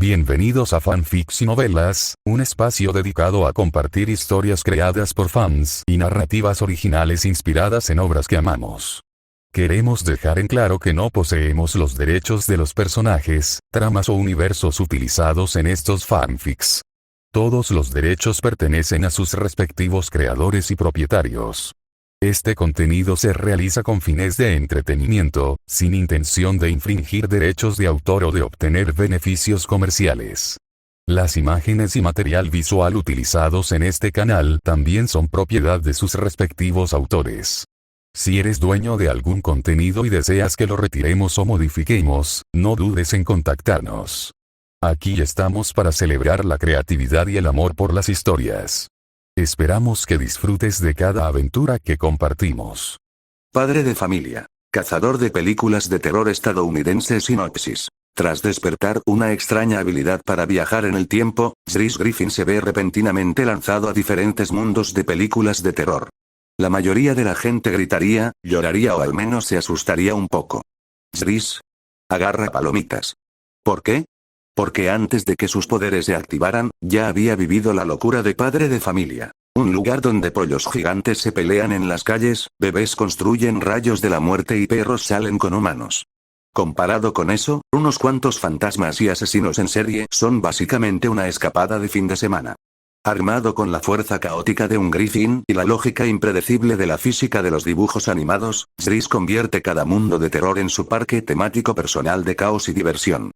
Bienvenidos a Fanfics y Novelas, un espacio dedicado a compartir historias creadas por fans y narrativas originales inspiradas en obras que amamos. Queremos dejar en claro que no poseemos los derechos de los personajes, tramas o universos utilizados en estos fanfics. Todos los derechos pertenecen a sus respectivos creadores y propietarios. Este contenido se realiza con fines de entretenimiento, sin intención de infringir derechos de autor o de obtener beneficios comerciales. Las imágenes y material visual utilizados en este canal también son propiedad de sus respectivos autores. Si eres dueño de algún contenido y deseas que lo retiremos o modifiquemos, no dudes en contactarnos. Aquí estamos para celebrar la creatividad y el amor por las historias. Esperamos que disfrutes de cada aventura que compartimos. Padre de familia. Cazador de películas de terror estadounidense. Sinopsis. Tras despertar una extraña habilidad para viajar en el tiempo, Chris Griffin se ve repentinamente lanzado a diferentes mundos de películas de terror. La mayoría de la gente gritaría, lloraría o al menos se asustaría un poco. Chris agarra palomitas. ¿Por qué? Porque antes de que sus poderes se activaran, ya había vivido la locura de padre de familia. Un lugar donde pollos gigantes se pelean en las calles, bebés construyen rayos de la muerte y perros salen con humanos. Comparado con eso, unos cuantos fantasmas y asesinos en serie son básicamente una escapada de fin de semana. Armado con la fuerza caótica de un Griffin y la lógica impredecible de la física de los dibujos animados, Chris convierte cada mundo de terror en su parque temático personal de caos y diversión.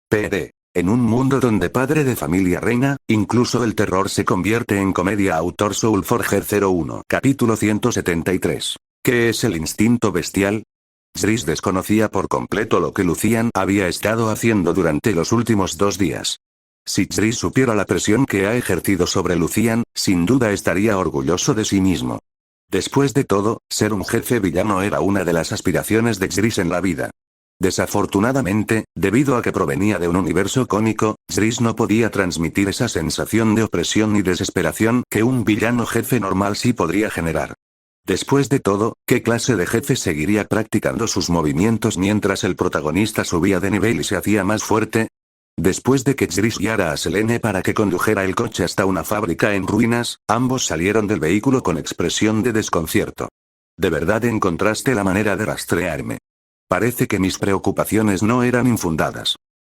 PD. En un mundo donde padre de familia reina, incluso el terror se convierte en comedia. Autor Soulforger 01. Capítulo 173. ¿Qué es el instinto bestial? Chris desconocía por completo lo que Lucian había estado haciendo durante los últimos 2 días. Si Chris supiera la presión que ha ejercido sobre Lucian, sin duda estaría orgulloso de sí mismo. Después de todo, ser un jefe villano era una de las aspiraciones de Chris en la vida. Desafortunadamente, debido a que provenía de un universo cómico, Chris no podía transmitir esa sensación de opresión y desesperación que un villano jefe normal sí podría generar. Después de todo, ¿qué clase de jefe seguiría practicando sus movimientos mientras el protagonista subía de nivel y se hacía más fuerte? Después de que Chris guiara a Selene para que condujera el coche hasta una fábrica en ruinas, ambos salieron del vehículo con expresión de desconcierto. ¿De verdad encontraste la manera de rastrearme? Parece que mis preocupaciones no eran infundadas.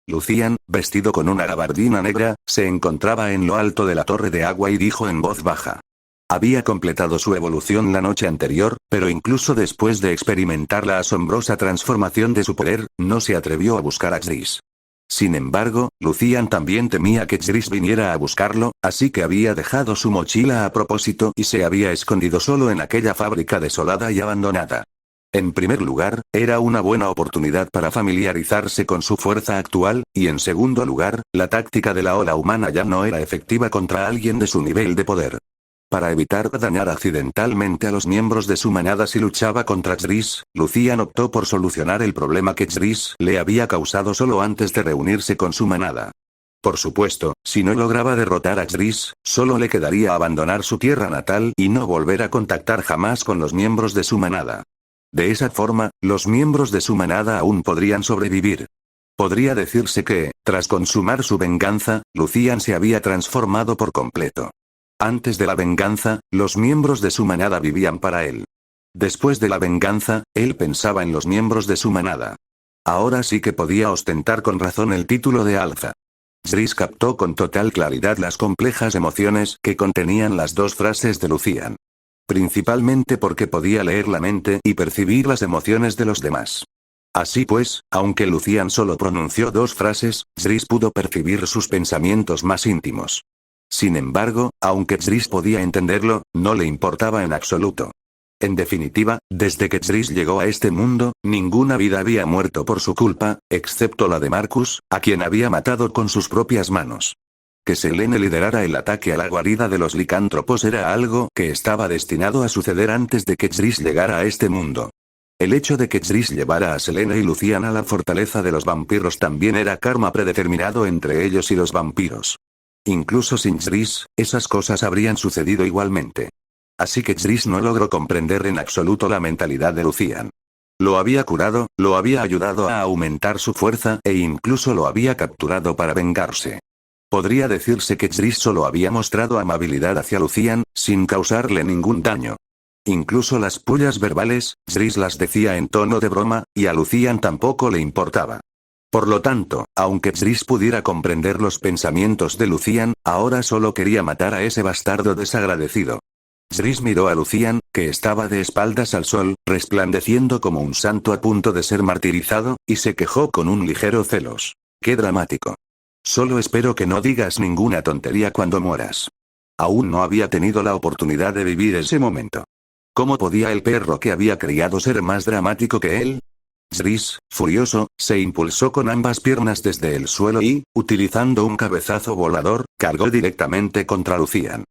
Lucian, vestido con una gabardina negra, se encontraba en lo alto de la torre de agua y dijo en voz baja. Había completado su evolución la noche anterior, pero incluso después de experimentar la asombrosa transformación de su poder, no se atrevió a buscar a Chris. Sin embargo, Lucian también temía que Chris viniera a buscarlo, así que había dejado su mochila a propósito y se había escondido solo en aquella fábrica desolada y abandonada. En primer lugar, era una buena oportunidad para familiarizarse con su fuerza actual, y en segundo lugar, la táctica de la ola humana ya no era efectiva contra alguien de su nivel de poder. Para evitar dañar accidentalmente a los miembros de su manada si luchaba contra Chris, Lucian optó por solucionar el problema que Chris le había causado solo antes de reunirse con su manada. Por supuesto, si no lograba derrotar a Chris, solo le quedaría abandonar su tierra natal y no volver a contactar jamás con los miembros de su manada. De esa forma, los miembros de su manada aún podrían sobrevivir. Podría decirse que, tras consumar su venganza, Lucian se había transformado por completo. Antes de la venganza, los miembros de su manada vivían para él. Después de la venganza, él pensaba en los miembros de su manada. Ahora sí que podía ostentar con razón el título de alfa. Chris captó con total claridad las complejas emociones que contenían las 2 frases de Lucian. Principalmente porque podía leer la mente y percibir las emociones de los demás. Así pues, aunque Lucian solo pronunció 2 frases, Chris pudo percibir sus pensamientos más íntimos. Sin embargo, aunque Chris podía entenderlo, no le importaba en absoluto. En definitiva, desde que Chris llegó a este mundo, ninguna vida había muerto por su culpa, excepto la de Marcus, a quien había matado con sus propias manos. Que Selene liderara el ataque a la guarida de los licántropos era algo que estaba destinado a suceder antes de que Chris llegara a este mundo. El hecho de que Chris llevara a Selene y Lucian a la fortaleza de los vampiros también era karma predeterminado entre ellos y los vampiros. Incluso sin Chris, esas cosas habrían sucedido igualmente. Así que Chris no logró comprender en absoluto la mentalidad de Lucian. Lo había curado, lo había ayudado a aumentar su fuerza e incluso lo había capturado para vengarse. Podría decirse que Zris solo había mostrado amabilidad hacia Lucian, sin causarle ningún daño. Incluso las pullas verbales, Zris las decía en tono de broma, y a Lucian tampoco le importaba. Por lo tanto, aunque Zris pudiera comprender los pensamientos de Lucian, ahora solo quería matar a ese bastardo desagradecido. Zris miró a Lucian, que estaba de espaldas al sol, resplandeciendo como un santo a punto de ser martirizado, y se quejó con un ligero celos. ¡Qué dramático! Solo espero que no digas ninguna tontería cuando mueras. Aún no había tenido la oportunidad de vivir ese momento. ¿Cómo podía el perro que había criado ser más dramático que él? Zris, furioso, se impulsó con ambas piernas desde el suelo y, utilizando un cabezazo volador, cargó directamente contra Lucian.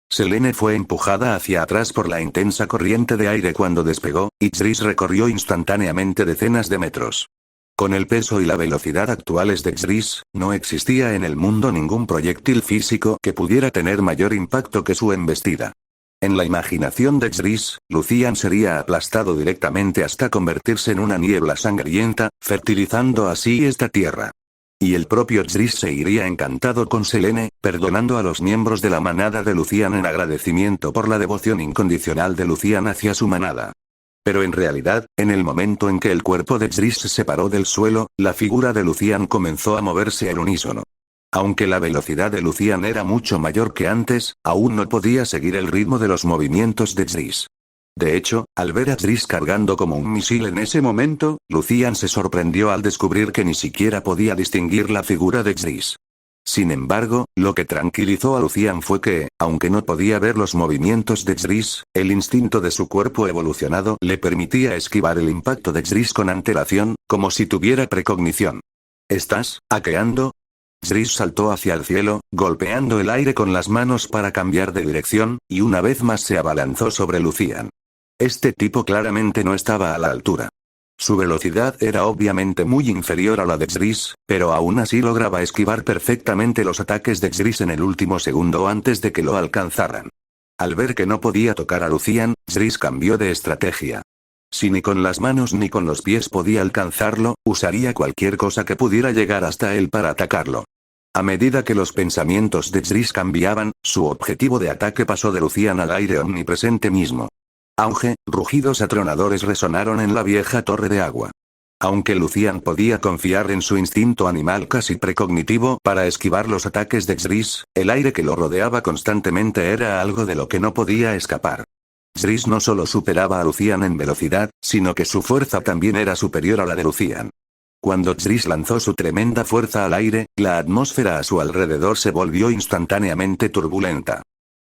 Selene fue empujada hacia atrás por la intensa corriente de aire cuando despegó, y Zris recorrió instantáneamente decenas de metros. Con el peso y la velocidad actuales de Zris, no existía en el mundo ningún proyectil físico que pudiera tener mayor impacto que su embestida. En la imaginación de Zris, Lucian sería aplastado directamente hasta convertirse en una niebla sangrienta, fertilizando así esta tierra. Y el propio Zris se iría encantado con Selene, perdonando a los miembros de la manada de Lucian en agradecimiento por la devoción incondicional de Lucian hacia su manada. Pero en realidad, en el momento en que el cuerpo de Zris se separó del suelo, la figura de Lucian comenzó a moverse al unísono. Aunque la velocidad de Lucian era mucho mayor que antes, aún no podía seguir el ritmo de los movimientos de Zris. De hecho, al ver a Zris cargando como un misil en ese momento, Lucian se sorprendió al descubrir que ni siquiera podía distinguir la figura de Zris. Sin embargo, lo que tranquilizó a Lucian fue que, aunque no podía ver los movimientos de Zris, el instinto de su cuerpo evolucionado le permitía esquivar el impacto de Zris con antelación, como si tuviera precognición. ¿Estás hackeando? Zris saltó hacia el cielo, golpeando el aire con las manos para cambiar de dirección, y una vez más se abalanzó sobre Lucian. Este tipo claramente no estaba a la altura. Su velocidad era obviamente muy inferior a la de Zris, pero aún así lograba esquivar perfectamente los ataques de Zris en el último segundo antes de que lo alcanzaran. Al ver que no podía tocar a Lucian, Zris cambió de estrategia. Si ni con las manos ni con los pies podía alcanzarlo, usaría cualquier cosa que pudiera llegar hasta él para atacarlo. A medida que los pensamientos de Zris cambiaban, su objetivo de ataque pasó de Lucian al aire omnipresente mismo. Auge, rugidos atronadores resonaron en la vieja torre de agua. Aunque Lucian podía confiar en su instinto animal casi precognitivo para esquivar los ataques de Zris, el aire que lo rodeaba constantemente era algo de lo que no podía escapar. Zris no solo superaba a Lucian en velocidad, sino que su fuerza también era superior a la de Lucian. Cuando Zris lanzó su tremenda fuerza al aire, la atmósfera a su alrededor se volvió instantáneamente turbulenta.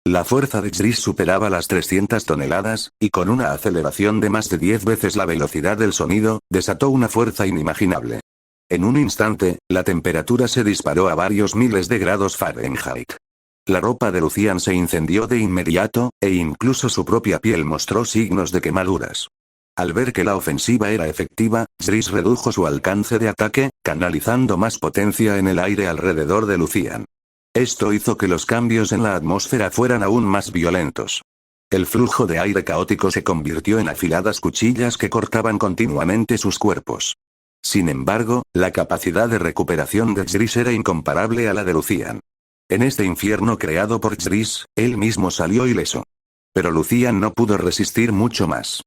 La fuerza de Zris superaba las 300 toneladas, y con una aceleración de más de 10 veces la velocidad del sonido, desató una fuerza inimaginable. En un instante, la temperatura se disparó a varios miles de grados Fahrenheit. La ropa de Lucian se incendió de inmediato, e incluso su propia piel mostró signos de quemaduras. Al ver que la ofensiva era efectiva, Zris redujo su alcance de ataque, canalizando más potencia en el aire alrededor de Lucian. Esto hizo que los cambios en la atmósfera fueran aún más violentos. El flujo de aire caótico se convirtió en afiladas cuchillas que cortaban continuamente sus cuerpos. Sin embargo, la capacidad de recuperación de Zris era incomparable a la de Lucian. En este infierno creado por Zris, él mismo salió ileso. Pero Lucian no pudo resistir mucho más.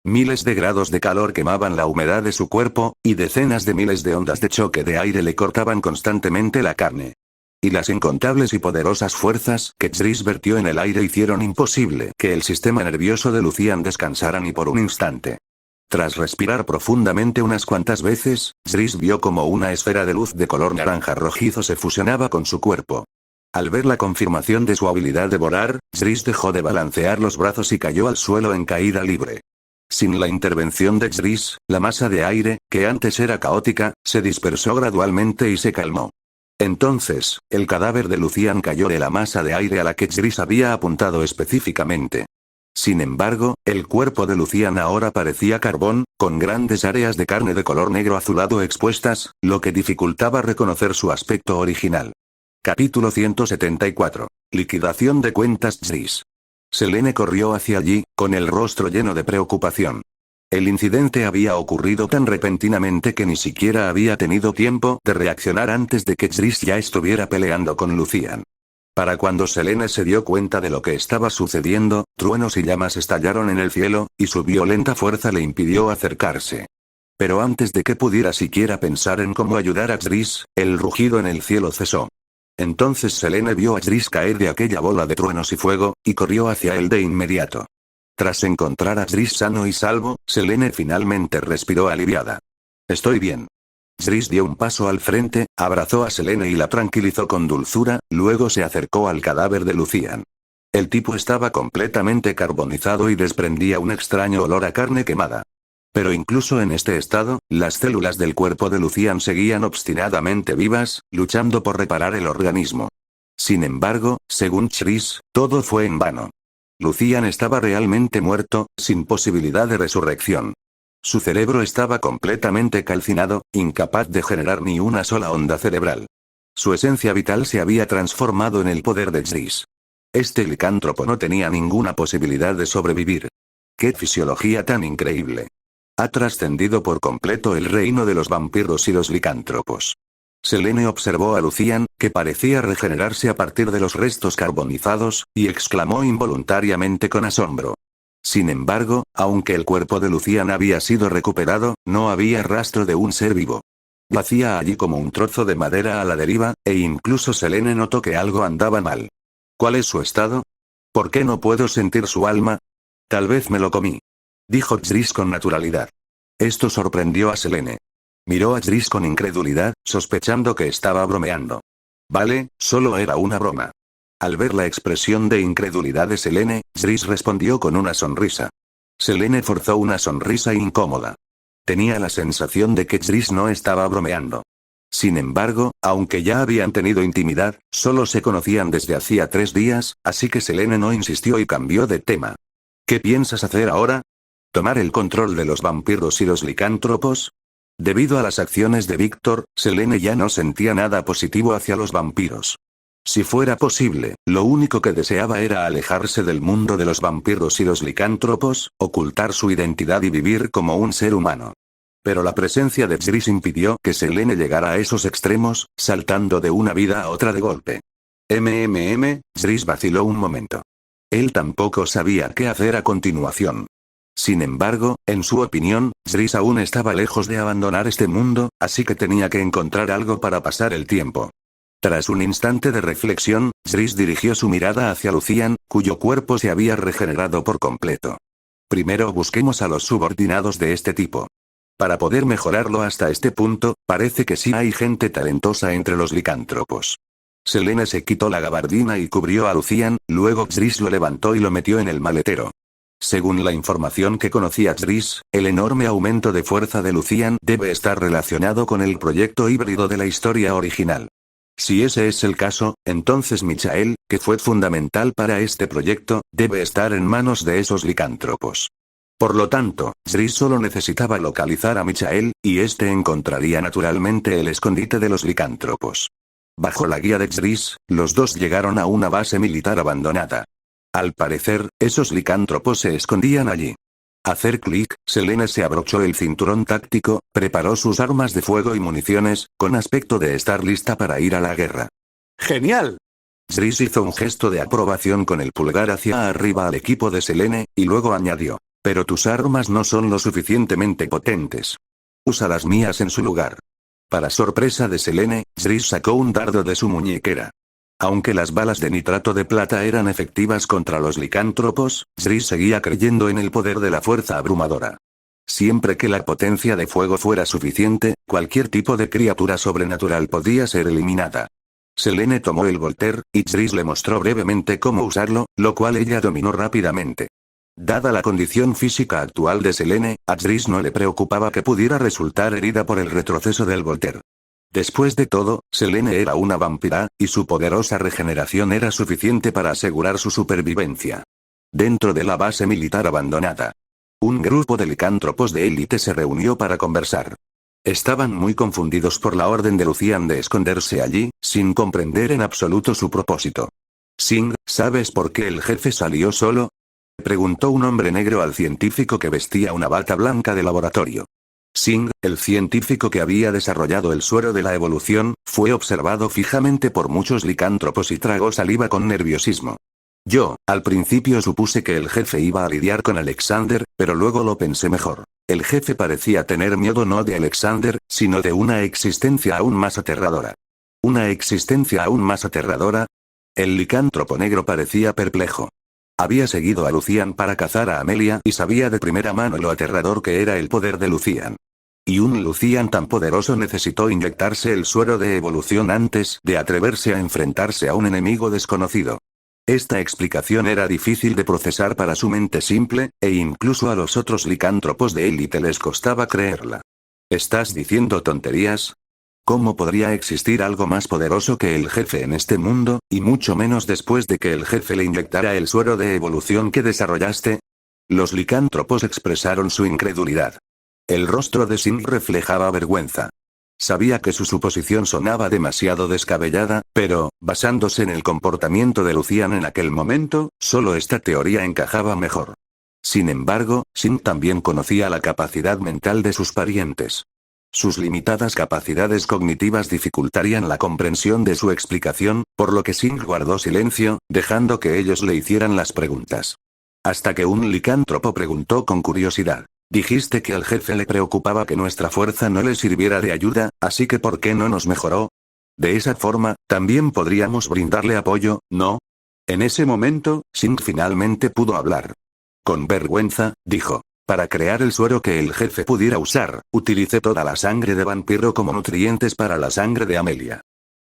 Miles de grados de calor quemaban la humedad de su cuerpo, y decenas de miles de ondas de choque de aire le cortaban constantemente la carne. Y las incontables y poderosas fuerzas que Zris vertió en el aire hicieron imposible que el sistema nervioso de Lucian descansara ni por un instante. Tras respirar profundamente unas cuantas veces, Zris vio como una esfera de luz de color naranja rojizo se fusionaba con su cuerpo. Al ver la confirmación de su habilidad de volar, Zris dejó de balancear los brazos y cayó al suelo en caída libre. Sin la intervención de Zris, la masa de aire, que antes era caótica, se dispersó gradualmente y se calmó. Entonces, el cadáver de Lucian cayó de la masa de aire a la que Zris había apuntado específicamente. Sin embargo, el cuerpo de Lucian ahora parecía carbón, con grandes áreas de carne de color negro azulado expuestas, lo que dificultaba reconocer su aspecto original. Capítulo 174. Liquidación de cuentas Zris. Selene corrió hacia allí, con el rostro lleno de preocupación. El incidente había ocurrido tan repentinamente que ni siquiera había tenido tiempo de reaccionar antes de que Jris ya estuviera peleando con Lucian. Para cuando Selene se dio cuenta de lo que estaba sucediendo, truenos y llamas estallaron en el cielo, y su violenta fuerza le impidió acercarse. Pero antes de que pudiera siquiera pensar en cómo ayudar a Jris, el rugido en el cielo cesó. Entonces Selene vio a Jris caer de aquella bola de truenos y fuego, y corrió hacia él de inmediato. Tras encontrar a Jris sano y salvo, Selene finalmente respiró aliviada. Estoy bien. Jris dio un paso al frente, abrazó a Selene y la tranquilizó con dulzura, luego se acercó al cadáver de Lucian. El tipo estaba completamente carbonizado y desprendía un extraño olor a carne quemada. Pero incluso en este estado, las células del cuerpo de Lucian seguían obstinadamente vivas, luchando por reparar el organismo. Sin embargo, según Jris, todo fue en vano. Lucian estaba realmente muerto, sin posibilidad de resurrección. Su cerebro estaba completamente calcinado, incapaz de generar ni una sola onda cerebral. Su esencia vital se había transformado en el poder de Jris. Este licántropo no tenía ninguna posibilidad de sobrevivir. ¡Qué fisiología tan increíble! Ha trascendido por completo el reino de los vampiros y los licántropos. Selene observó a Lucian, que parecía regenerarse a partir de los restos carbonizados, y exclamó involuntariamente con asombro. Sin embargo, aunque el cuerpo de Lucian había sido recuperado, no había rastro de un ser vivo. Yacía allí como un trozo de madera a la deriva, e incluso Selene notó que algo andaba mal. ¿Cuál es su estado? ¿Por qué no puedo sentir su alma? Tal vez me lo comí. Dijo Jris con naturalidad. Esto sorprendió a Selene. Miró a Jris con incredulidad, sospechando que estaba bromeando. Vale, solo era una broma. Al ver la expresión de incredulidad de Selene, Jris respondió con una sonrisa. Selene forzó una sonrisa incómoda. Tenía la sensación de que Jris no estaba bromeando. Sin embargo, aunque ya habían tenido intimidad, solo se conocían desde hacía 3 días, así que Selene no insistió y cambió de tema. ¿Qué piensas hacer ahora? ¿Tomar el control de los vampiros y los licántropos? Debido a las acciones de Víctor, Selene ya no sentía nada positivo hacia los vampiros. Si fuera posible, lo único que deseaba era alejarse del mundo de los vampiros y los licántropos, ocultar su identidad y vivir como un ser humano. Pero la presencia de Jris impidió que Selene llegara a esos extremos, saltando de una vida a otra de golpe. Jris vaciló un momento. Él tampoco sabía qué hacer a continuación. Sin embargo, en su opinión, Jris aún estaba lejos de abandonar este mundo, así que tenía que encontrar algo para pasar el tiempo. Tras un instante de reflexión, Jris dirigió su mirada hacia Lucian, cuyo cuerpo se había regenerado por completo. Primero busquemos a los subordinados de este tipo. Para poder mejorarlo hasta este punto, parece que sí hay gente talentosa entre los licántropos. Selene se quitó la gabardina y cubrió a Lucian, luego Jris lo levantó y lo metió en el maletero. Según la información que conocía Jris, el enorme aumento de fuerza de Lucian debe estar relacionado con el proyecto híbrido de la historia original. Si ese es el caso, entonces Michael, que fue fundamental para este proyecto, debe estar en manos de esos licántropos. Por lo tanto, Jris solo necesitaba localizar a Michael, y este encontraría naturalmente el escondite de los licántropos. Bajo la guía de Jris, los dos llegaron a una base militar abandonada. Al parecer, esos licántropos se escondían allí. Hacer clic, Selene se abrochó el cinturón táctico, preparó sus armas de fuego y municiones, con aspecto de estar lista para ir a la guerra. ¡Genial! Jris hizo un gesto de aprobación con el pulgar hacia arriba al equipo de Selene, y luego añadió. Pero tus armas no son lo suficientemente potentes. Usa las mías en su lugar. Para sorpresa de Selene, Jris sacó un dardo de su muñequera. Aunque las balas de nitrato de plata eran efectivas contra los licántropos, Jris seguía creyendo en el poder de la fuerza abrumadora. Siempre que la potencia de fuego fuera suficiente, cualquier tipo de criatura sobrenatural podía ser eliminada. Selene tomó el Volter, y Jris le mostró brevemente cómo usarlo, lo cual ella dominó rápidamente. Dada la condición física actual de Selene, a Jris no le preocupaba que pudiera resultar herida por el retroceso del Volter. Después de todo, Selene era una vampira, y su poderosa regeneración era suficiente para asegurar su supervivencia. Dentro de la base militar abandonada, un grupo de licántropos de élite se reunió para conversar. Estaban muy confundidos por la orden de Lucian de esconderse allí, sin comprender en absoluto su propósito. Singh, ¿sabes por qué el jefe salió solo? Preguntó un hombre negro al científico que vestía una bata blanca de laboratorio. Singh, el científico que había desarrollado el suero de la evolución, fue observado fijamente por muchos licántropos y tragó saliva con nerviosismo. Yo, al principio supuse que el jefe iba a lidiar con Alexander, pero luego lo pensé mejor. El jefe parecía tener miedo no de Alexander, sino de una existencia aún más aterradora. ¿Una existencia aún más aterradora? El licántropo negro parecía perplejo. Había seguido a Lucian para cazar a Amelia y sabía de primera mano lo aterrador que era el poder de Lucian. Y un Lucian tan poderoso necesitó inyectarse el suero de evolución antes de atreverse a enfrentarse a un enemigo desconocido. Esta explicación era difícil de procesar para su mente simple, e incluso a los otros licántropos de élite les costaba creerla. ¿Estás diciendo tonterías? ¿Cómo podría existir algo más poderoso que el jefe en este mundo, y mucho menos después de que el jefe le inyectara el suero de evolución que desarrollaste? Los licántropos expresaron su incredulidad. El rostro de Singh reflejaba vergüenza. Sabía que su suposición sonaba demasiado descabellada, pero, basándose en el comportamiento de Lucian en aquel momento, solo esta teoría encajaba mejor. Sin embargo, Singh también conocía la capacidad mental de sus parientes. Sus limitadas capacidades cognitivas dificultarían la comprensión de su explicación, por lo que Singh guardó silencio, dejando que ellos le hicieran las preguntas. Hasta que un licántropo preguntó con curiosidad. Dijiste que al jefe le preocupaba que nuestra fuerza no le sirviera de ayuda, así que ¿por qué no nos mejoró? De esa forma, también podríamos brindarle apoyo, ¿no? En ese momento, Singh finalmente pudo hablar. Con vergüenza, dijo. Para crear el suero que el jefe pudiera usar, utilicé toda la sangre de vampiro como nutrientes para la sangre de Amelia.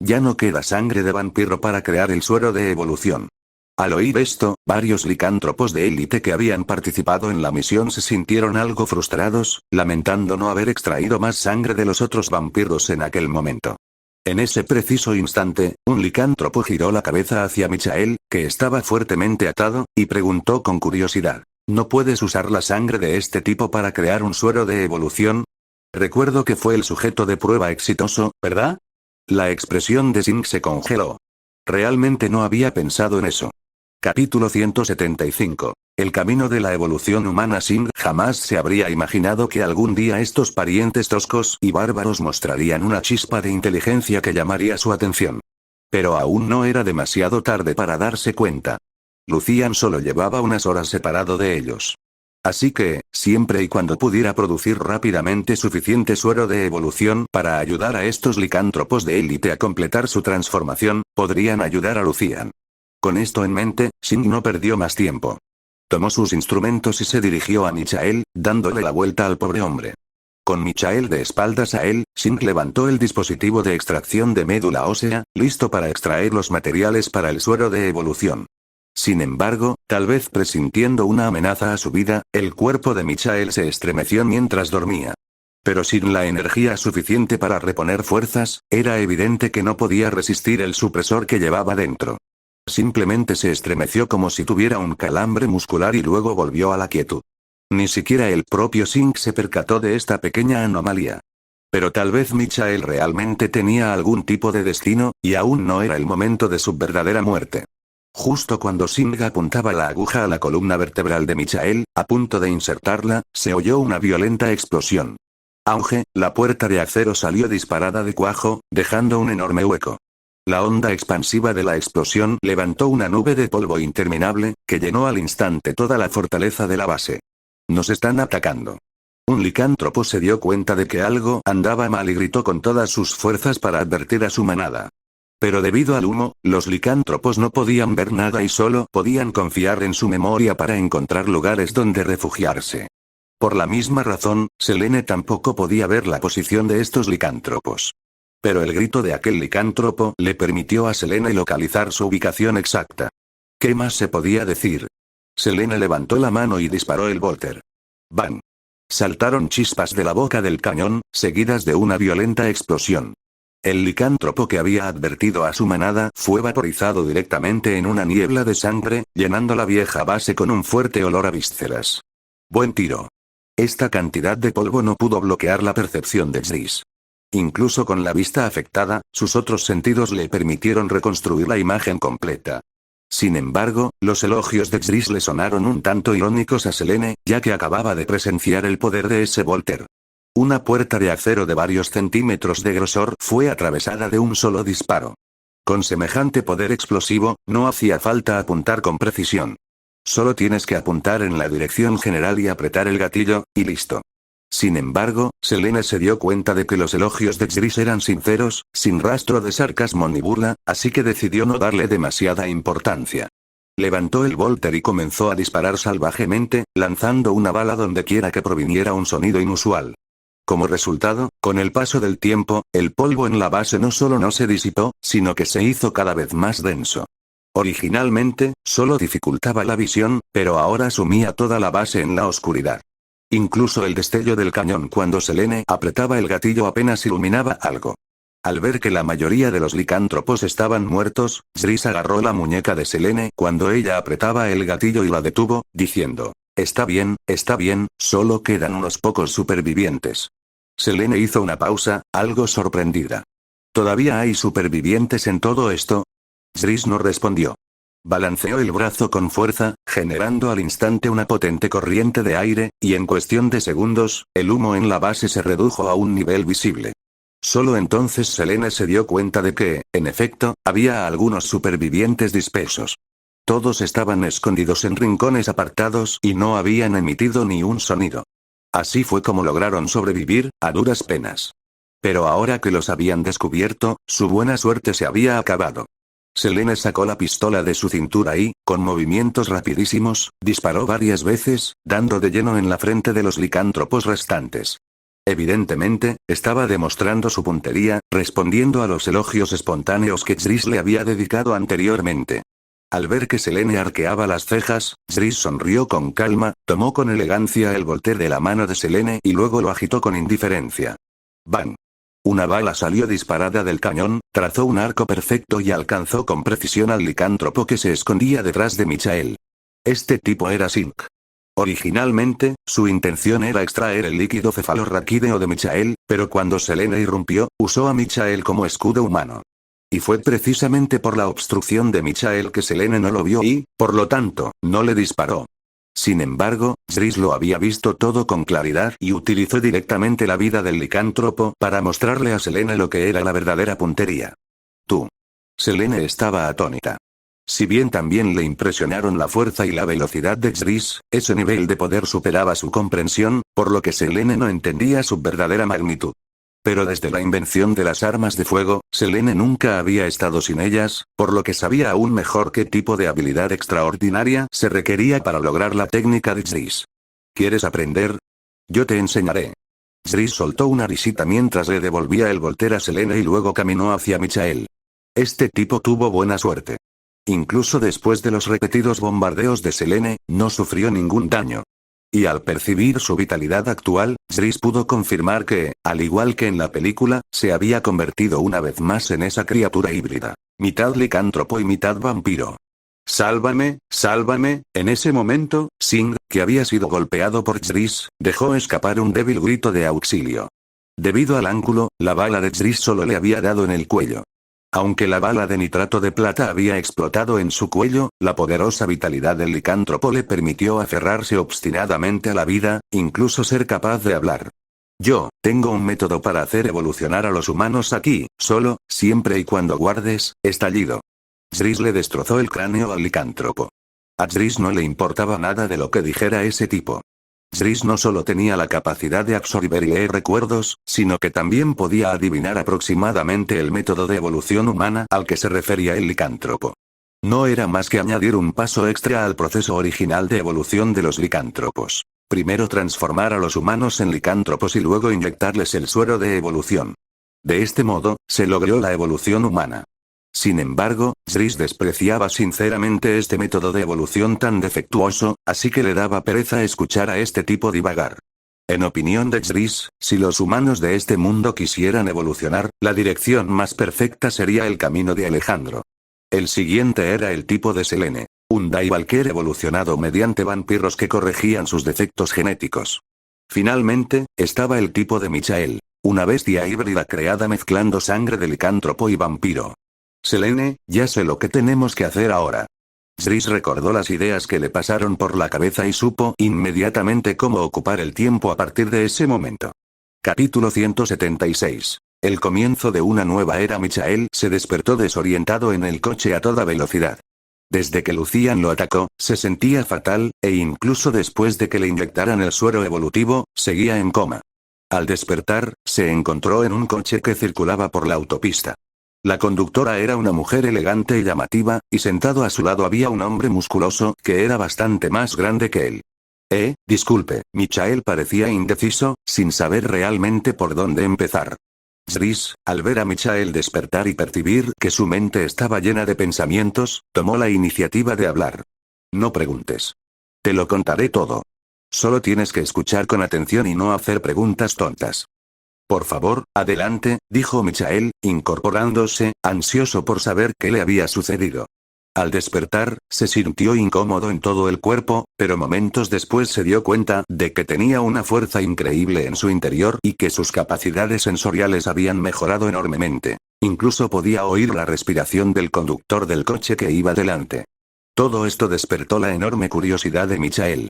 Ya no queda sangre de vampiro para crear el suero de evolución. Al oír esto, varios licántropos de élite que habían participado en la misión se sintieron algo frustrados, lamentando no haber extraído más sangre de los otros vampiros en aquel momento. En ese preciso instante, un licántropo giró la cabeza hacia Michael, que estaba fuertemente atado, y preguntó con curiosidad. ¿No puedes usar la sangre de este tipo para crear un suero de evolución? Recuerdo que fue el sujeto de prueba exitoso, ¿verdad? La expresión de Singh se congeló. Realmente no había pensado en eso. Capítulo 175. El camino de la evolución humana. Singh jamás se habría imaginado que algún día estos parientes toscos y bárbaros mostrarían una chispa de inteligencia que llamaría su atención. Pero aún no era demasiado tarde para darse cuenta. Lucian solo llevaba unas horas separado de ellos. Así que, siempre y cuando pudiera producir rápidamente suficiente suero de evolución para ayudar a estos licántropos de élite a completar su transformación, podrían ayudar a Lucian. Con esto en mente, Singh no perdió más tiempo. Tomó sus instrumentos y se dirigió a Michael, dándole la vuelta al pobre hombre. Con Michael de espaldas a él, Singh levantó el dispositivo de extracción de médula ósea, listo para extraer los materiales para el suero de evolución. Sin embargo, tal vez presintiendo una amenaza a su vida, el cuerpo de Michael se estremeció mientras dormía. Pero sin la energía suficiente para reponer fuerzas, era evidente que no podía resistir el supresor que llevaba dentro. Simplemente se estremeció como si tuviera un calambre muscular y luego volvió a la quietud. Ni siquiera el propio Singh se percató de esta pequeña anomalía. Pero tal vez Michael realmente tenía algún tipo de destino, y aún no era el momento de su verdadera muerte. Justo cuando Singh apuntaba la aguja a la columna vertebral de Michael, a punto de insertarla, se oyó una violenta explosión. Auge, la puerta de acero salió disparada de cuajo, dejando un enorme hueco. La onda expansiva de la explosión levantó una nube de polvo interminable, que llenó al instante toda la fortaleza de la base. Nos están atacando. Un licántropo se dio cuenta de que algo andaba mal y gritó con todas sus fuerzas para advertir a su manada. Pero debido al humo, los licántropos no podían ver nada y solo podían confiar en su memoria para encontrar lugares donde refugiarse. Por la misma razón, Selene tampoco podía ver la posición de estos licántropos. Pero el grito de aquel licántropo le permitió a Selene localizar su ubicación exacta. ¿Qué más se podía decir? Selene levantó la mano y disparó el Volter. ¡Bang! Saltaron chispas de la boca del cañón, seguidas de una violenta explosión. El licántropo que había advertido a su manada fue vaporizado directamente en una niebla de sangre, llenando la vieja base con un fuerte olor a vísceras. Buen tiro. Esta cantidad de polvo no pudo bloquear la percepción de Jris. Incluso con la vista afectada, sus otros sentidos le permitieron reconstruir la imagen completa. Sin embargo, los elogios de Xris le sonaron un tanto irónicos a Selene, ya que acababa de presenciar el poder de ese Volter. Una puerta de acero de varios centímetros de grosor fue atravesada de un solo disparo. Con semejante poder explosivo, no hacía falta apuntar con precisión. Solo tienes que apuntar en la dirección general y apretar el gatillo, y listo. Sin embargo, Selene se dio cuenta de que los elogios de Xris eran sinceros, sin rastro de sarcasmo ni burla, así que decidió no darle demasiada importancia. Levantó el Volter y comenzó a disparar salvajemente, lanzando una bala donde quiera que proviniera un sonido inusual. Como resultado, con el paso del tiempo, el polvo en la base no solo no se disipó, sino que se hizo cada vez más denso. Originalmente, solo dificultaba la visión, pero ahora sumía toda la base en la oscuridad. Incluso el destello del cañón cuando Selene apretaba el gatillo apenas iluminaba algo. Al ver que la mayoría de los licántropos estaban muertos, Xris agarró la muñeca de Selene cuando ella apretaba el gatillo y la detuvo, diciendo: está bien, solo quedan unos pocos supervivientes. Selene hizo una pausa, algo sorprendida. ¿Todavía hay supervivientes en todo esto? Xris no respondió. Balanceó el brazo con fuerza, generando al instante una potente corriente de aire, y en cuestión de segundos, el humo en la base se redujo a un nivel visible. Solo entonces Selene se dio cuenta de que, en efecto, había algunos supervivientes dispersos. Todos estaban escondidos en rincones apartados y no habían emitido ni un sonido. Así fue como lograron sobrevivir, a duras penas. Pero ahora que los habían descubierto, su buena suerte se había acabado. Selene sacó la pistola de su cintura y, con movimientos rapidísimos, disparó varias veces, dando de lleno en la frente de los licántropos restantes. Evidentemente, estaba demostrando su puntería, respondiendo a los elogios espontáneos que Xris le había dedicado anteriormente. Al ver que Selene arqueaba las cejas, Xris sonrió con calma, tomó con elegancia el Volter de la mano de Selene y luego lo agitó con indiferencia. ¡Bang! Una bala salió disparada del cañón, trazó un arco perfecto y alcanzó con precisión al licántropo que se escondía detrás de Michael. Este tipo era Zinc. Originalmente, su intención era extraer el líquido cefalorraquídeo de Michael, pero cuando Selene irrumpió, usó a Michael como escudo humano. Y fue precisamente por la obstrucción de Michael que Selene no lo vio y, por lo tanto, no le disparó. Sin embargo, Xris lo había visto todo con claridad y utilizó directamente la vida del licántropo para mostrarle a Selene lo que era la verdadera puntería. Tú. Selene estaba atónita. Si bien también le impresionaron la fuerza y la velocidad de Xris, ese nivel de poder superaba su comprensión, por lo que Selene no entendía su verdadera magnitud. Pero desde la invención de las armas de fuego, Selene nunca había estado sin ellas, por lo que sabía aún mejor qué tipo de habilidad extraordinaria se requería para lograr la técnica de Xris. ¿Quieres aprender? Yo te enseñaré. Xris soltó una risita mientras le devolvía el Volter a Selene y luego caminó hacia Michael. Este tipo tuvo buena suerte. Incluso después de los repetidos bombardeos de Selene, no sufrió ningún daño. Y al percibir su vitalidad actual, Xris pudo confirmar que, al igual que en la película, se había convertido una vez más en esa criatura híbrida, mitad licántropo y mitad vampiro. ¡Sálvame, sálvame! En ese momento, Singh, que había sido golpeado por Xris, dejó escapar un débil grito de auxilio. Debido al ángulo, la bala de Xris solo le había dado en el cuello. Aunque la bala de nitrato de plata había explotado en su cuello, la poderosa vitalidad del licántropo le permitió aferrarse obstinadamente a la vida, incluso ser capaz de hablar. Yo, tengo un método para hacer evolucionar a los humanos aquí, solo, siempre y cuando guardes, estallido. Xris le destrozó el cráneo al licántropo. A Xris no le importaba nada de lo que dijera ese tipo. Xris no solo tenía la capacidad de absorber y leer recuerdos, sino que también podía adivinar aproximadamente el método de evolución humana al que se refería el licántropo. No era más que añadir un paso extra al proceso original de evolución de los licántropos. Primero transformar a los humanos en licántropos y luego inyectarles el suero de evolución. De este modo, se logró la evolución humana. Sin embargo, Xris despreciaba sinceramente este método de evolución tan defectuoso, así que le daba pereza escuchar a este tipo divagar. En opinión de Xris, si los humanos de este mundo quisieran evolucionar, la dirección más perfecta sería el camino de Alejandro. El siguiente era el tipo de Selene, un Daivalker evolucionado mediante vampiros que corregían sus defectos genéticos. Finalmente, estaba el tipo de Michael, una bestia híbrida creada mezclando sangre de licántropo y vampiro. Selene, ya sé lo que tenemos que hacer ahora. Zris recordó las ideas que le pasaron por la cabeza y supo inmediatamente cómo ocupar el tiempo a partir de ese momento. Capítulo 176. El comienzo de una nueva era. Michael se despertó desorientado en el coche a toda velocidad. Desde que Lucian lo atacó, se sentía fatal, e incluso después de que le inyectaran el suero evolutivo, seguía en coma. Al despertar, se encontró en un coche que circulaba por la autopista. La conductora era una mujer elegante y llamativa, y sentado a su lado había un hombre musculoso, que era bastante más grande que él. Disculpe, Michael parecía indeciso, sin saber realmente por dónde empezar. Zris, al ver a Michael despertar y percibir que su mente estaba llena de pensamientos, tomó la iniciativa de hablar. No preguntes. Te lo contaré todo. Solo tienes que escuchar con atención y no hacer preguntas tontas. Por favor, adelante, dijo Michael, incorporándose, ansioso por saber qué le había sucedido. Al despertar, se sintió incómodo en todo el cuerpo, pero momentos después se dio cuenta de que tenía una fuerza increíble en su interior y que sus capacidades sensoriales habían mejorado enormemente. Incluso podía oír la respiración del conductor del coche que iba delante. Todo esto despertó la enorme curiosidad de Michael.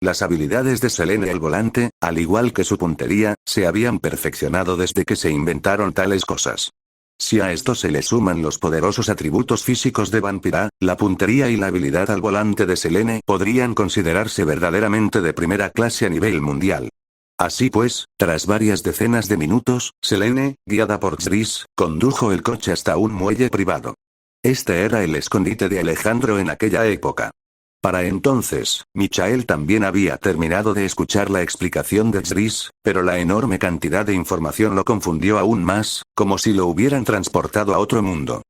Las habilidades de Selene al volante, al igual que su puntería, se habían perfeccionado desde que se inventaron tales cosas. Si a esto se le suman los poderosos atributos físicos de Vampira, la puntería y la habilidad al volante de Selene podrían considerarse verdaderamente de primera clase a nivel mundial. Así pues, tras varias decenas de minutos, Selene, guiada por Zris, condujo el coche hasta un muelle privado. Este era el escondite de Alejandro en aquella época. Para entonces, Michael también había terminado de escuchar la explicación de Zris, pero la enorme cantidad de información lo confundió aún más, como si lo hubieran transportado a otro mundo.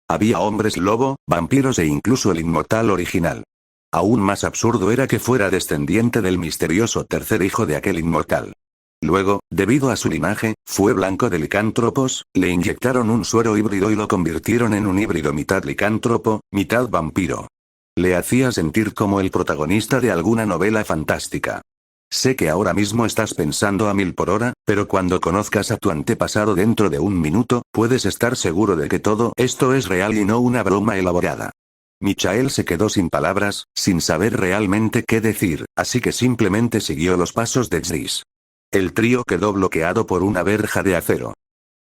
Había hombres lobo, vampiros e incluso el inmortal original. Aún más absurdo era que fuera descendiente del misterioso tercer hijo de aquel inmortal. Luego, debido a su linaje, fue blanco de licántropos, le inyectaron un suero híbrido y lo convirtieron en un híbrido mitad licántropo, mitad vampiro. Le hacía sentir como el protagonista de alguna novela fantástica. Sé que ahora mismo estás pensando a 1000 por hora, pero cuando conozcas a tu antepasado dentro de un minuto, puedes estar seguro de que todo esto es real y no una broma elaborada. Michael se quedó sin palabras, sin saber realmente qué decir, así que simplemente siguió los pasos de Zris. El trío quedó bloqueado por una verja de acero.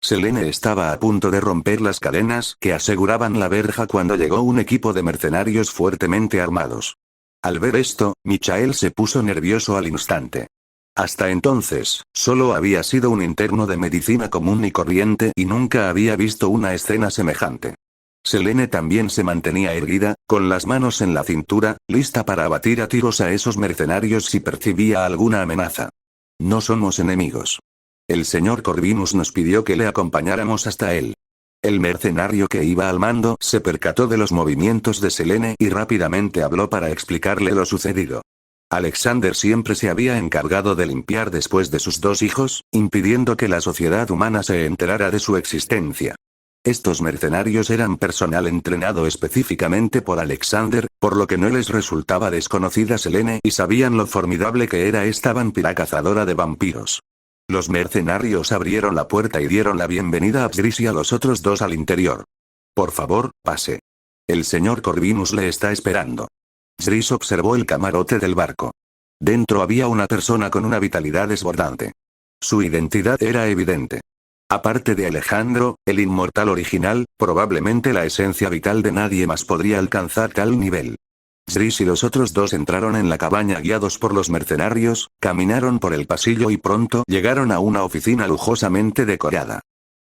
Selene estaba a punto de romper las cadenas que aseguraban la verja cuando llegó un equipo de mercenarios fuertemente armados. Al ver esto, Michael se puso nervioso al instante. Hasta entonces, solo había sido un interno de medicina común y corriente y nunca había visto una escena semejante. Selene también se mantenía erguida, con las manos en la cintura, lista para abatir a tiros a esos mercenarios si percibía alguna amenaza. No somos enemigos. El señor Corvinus nos pidió que le acompañáramos hasta él. El mercenario que iba al mando se percató de los movimientos de Selene y rápidamente habló para explicarle lo sucedido. Alexander siempre se había encargado de limpiar después de sus dos hijos, impidiendo que la sociedad humana se enterara de su existencia. Estos mercenarios eran personal entrenado específicamente por Alexander, por lo que no les resultaba desconocida Selene y sabían lo formidable que era esta vampira cazadora de vampiros. Los mercenarios abrieron la puerta y dieron la bienvenida a Zris y a los otros dos al interior. Por favor, pase. El señor Corvinus le está esperando. Zris observó el camarote del barco. Dentro había una persona con una vitalidad desbordante. Su identidad era evidente. Aparte de Alejandro, el inmortal original, probablemente la esencia vital de nadie más podría alcanzar tal nivel. Zris y los otros dos entraron en la cabaña guiados por los mercenarios, caminaron por el pasillo y pronto llegaron a una oficina lujosamente decorada.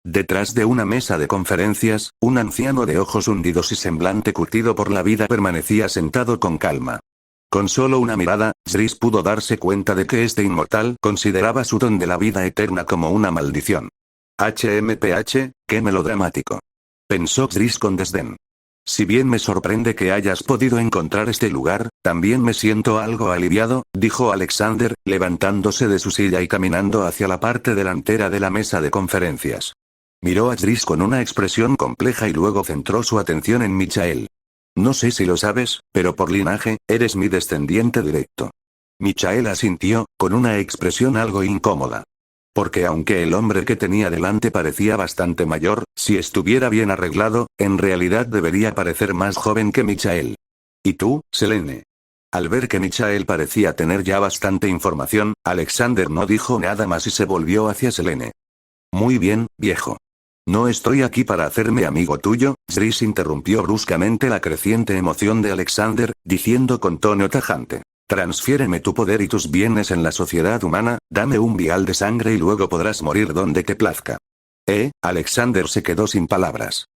Detrás de una mesa de conferencias, un anciano de ojos hundidos y semblante curtido por la vida permanecía sentado con calma. Con solo una mirada, Zris pudo darse cuenta de que este inmortal consideraba su don de la vida eterna como una maldición. HMPH, qué melodramático. Pensó Zris con desdén. Si bien me sorprende que hayas podido encontrar este lugar, también me siento algo aliviado, dijo Alexander, levantándose de su silla y caminando hacia la parte delantera de la mesa de conferencias. Miró a Zris con una expresión compleja y luego centró su atención en Michael. No sé si lo sabes, pero por linaje, eres mi descendiente directo. Michael asintió, con una expresión algo incómoda. Porque aunque el hombre que tenía delante parecía bastante mayor, si estuviera bien arreglado, en realidad debería parecer más joven que Michael. ¿Y tú, Selene? Al ver que Michael parecía tener ya bastante información, Alexander no dijo nada más y se volvió hacia Selene. Muy bien, viejo. No estoy aquí para hacerme amigo tuyo, Zris interrumpió bruscamente la creciente emoción de Alexander, diciendo con tono tajante. Transfiéreme tu poder y tus bienes en la sociedad humana, dame un vial de sangre y luego podrás morir donde te plazca. Alexander se quedó sin palabras.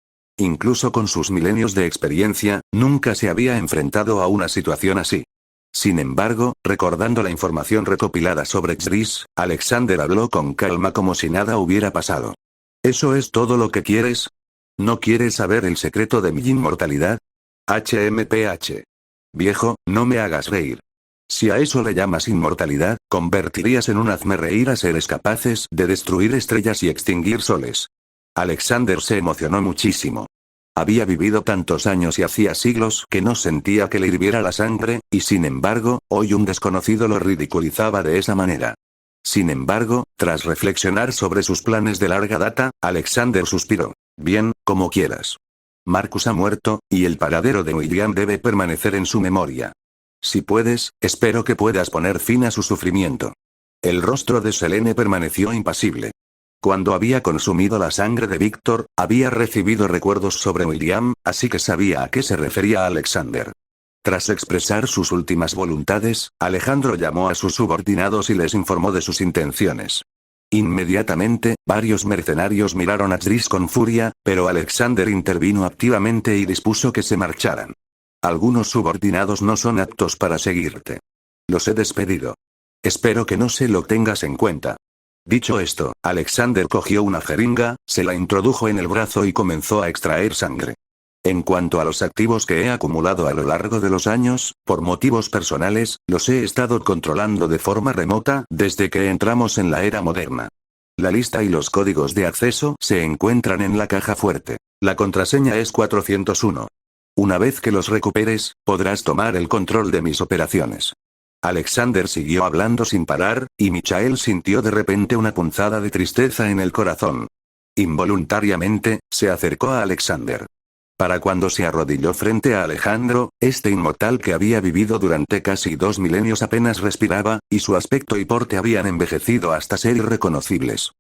Incluso con sus milenios de experiencia, nunca se había enfrentado a una situación así. Sin embargo, recordando la información recopilada sobre Zris, Alexander habló con calma como si nada hubiera pasado. ¿Eso es todo lo que quieres? ¿No quieres saber el secreto de mi inmortalidad? HMPH. Viejo, no me hagas reír. Si a eso le llamas inmortalidad, convertirías en un hazmerreír a seres capaces de destruir estrellas y extinguir soles. Alexander se emocionó muchísimo. Había vivido tantos años y hacía siglos que no sentía que le hirviera la sangre, y sin embargo, hoy un desconocido lo ridiculizaba de esa manera. Sin embargo, tras reflexionar sobre sus planes de larga data, Alexander suspiró. Bien, como quieras. Marcus ha muerto, y el paradero de William debe permanecer en su memoria. Si puedes, espero que puedas poner fin a su sufrimiento. El rostro de Selene permaneció impasible. Cuando había consumido la sangre de Víctor, había recibido recuerdos sobre William, así que sabía a qué se refería Alexander. Tras expresar sus últimas voluntades, Alejandro llamó a sus subordinados y les informó de sus intenciones. Inmediatamente, varios mercenarios miraron a Zris con furia, pero Alexander intervino activamente y dispuso que se marcharan. Algunos subordinados no son aptos para seguirte. Los he despedido. Espero que no se lo tengas en cuenta. Dicho esto, Alexander cogió una jeringa, se la introdujo en el brazo y comenzó a extraer sangre. En cuanto a los activos que he acumulado a lo largo de los años, por motivos personales, los he estado controlando de forma remota desde que entramos en la era moderna. La lista y los códigos de acceso se encuentran en la caja fuerte. La contraseña es 401. Una vez que los recuperes, podrás tomar el control de mis operaciones. Alexander siguió hablando sin parar, y Michael sintió de repente una punzada de tristeza en el corazón. Involuntariamente, se acercó a Alexander. Para cuando se arrodilló frente a Alejandro, este inmortal que había vivido durante casi 2 milenios apenas respiraba, y su aspecto y porte habían envejecido hasta ser irreconocibles.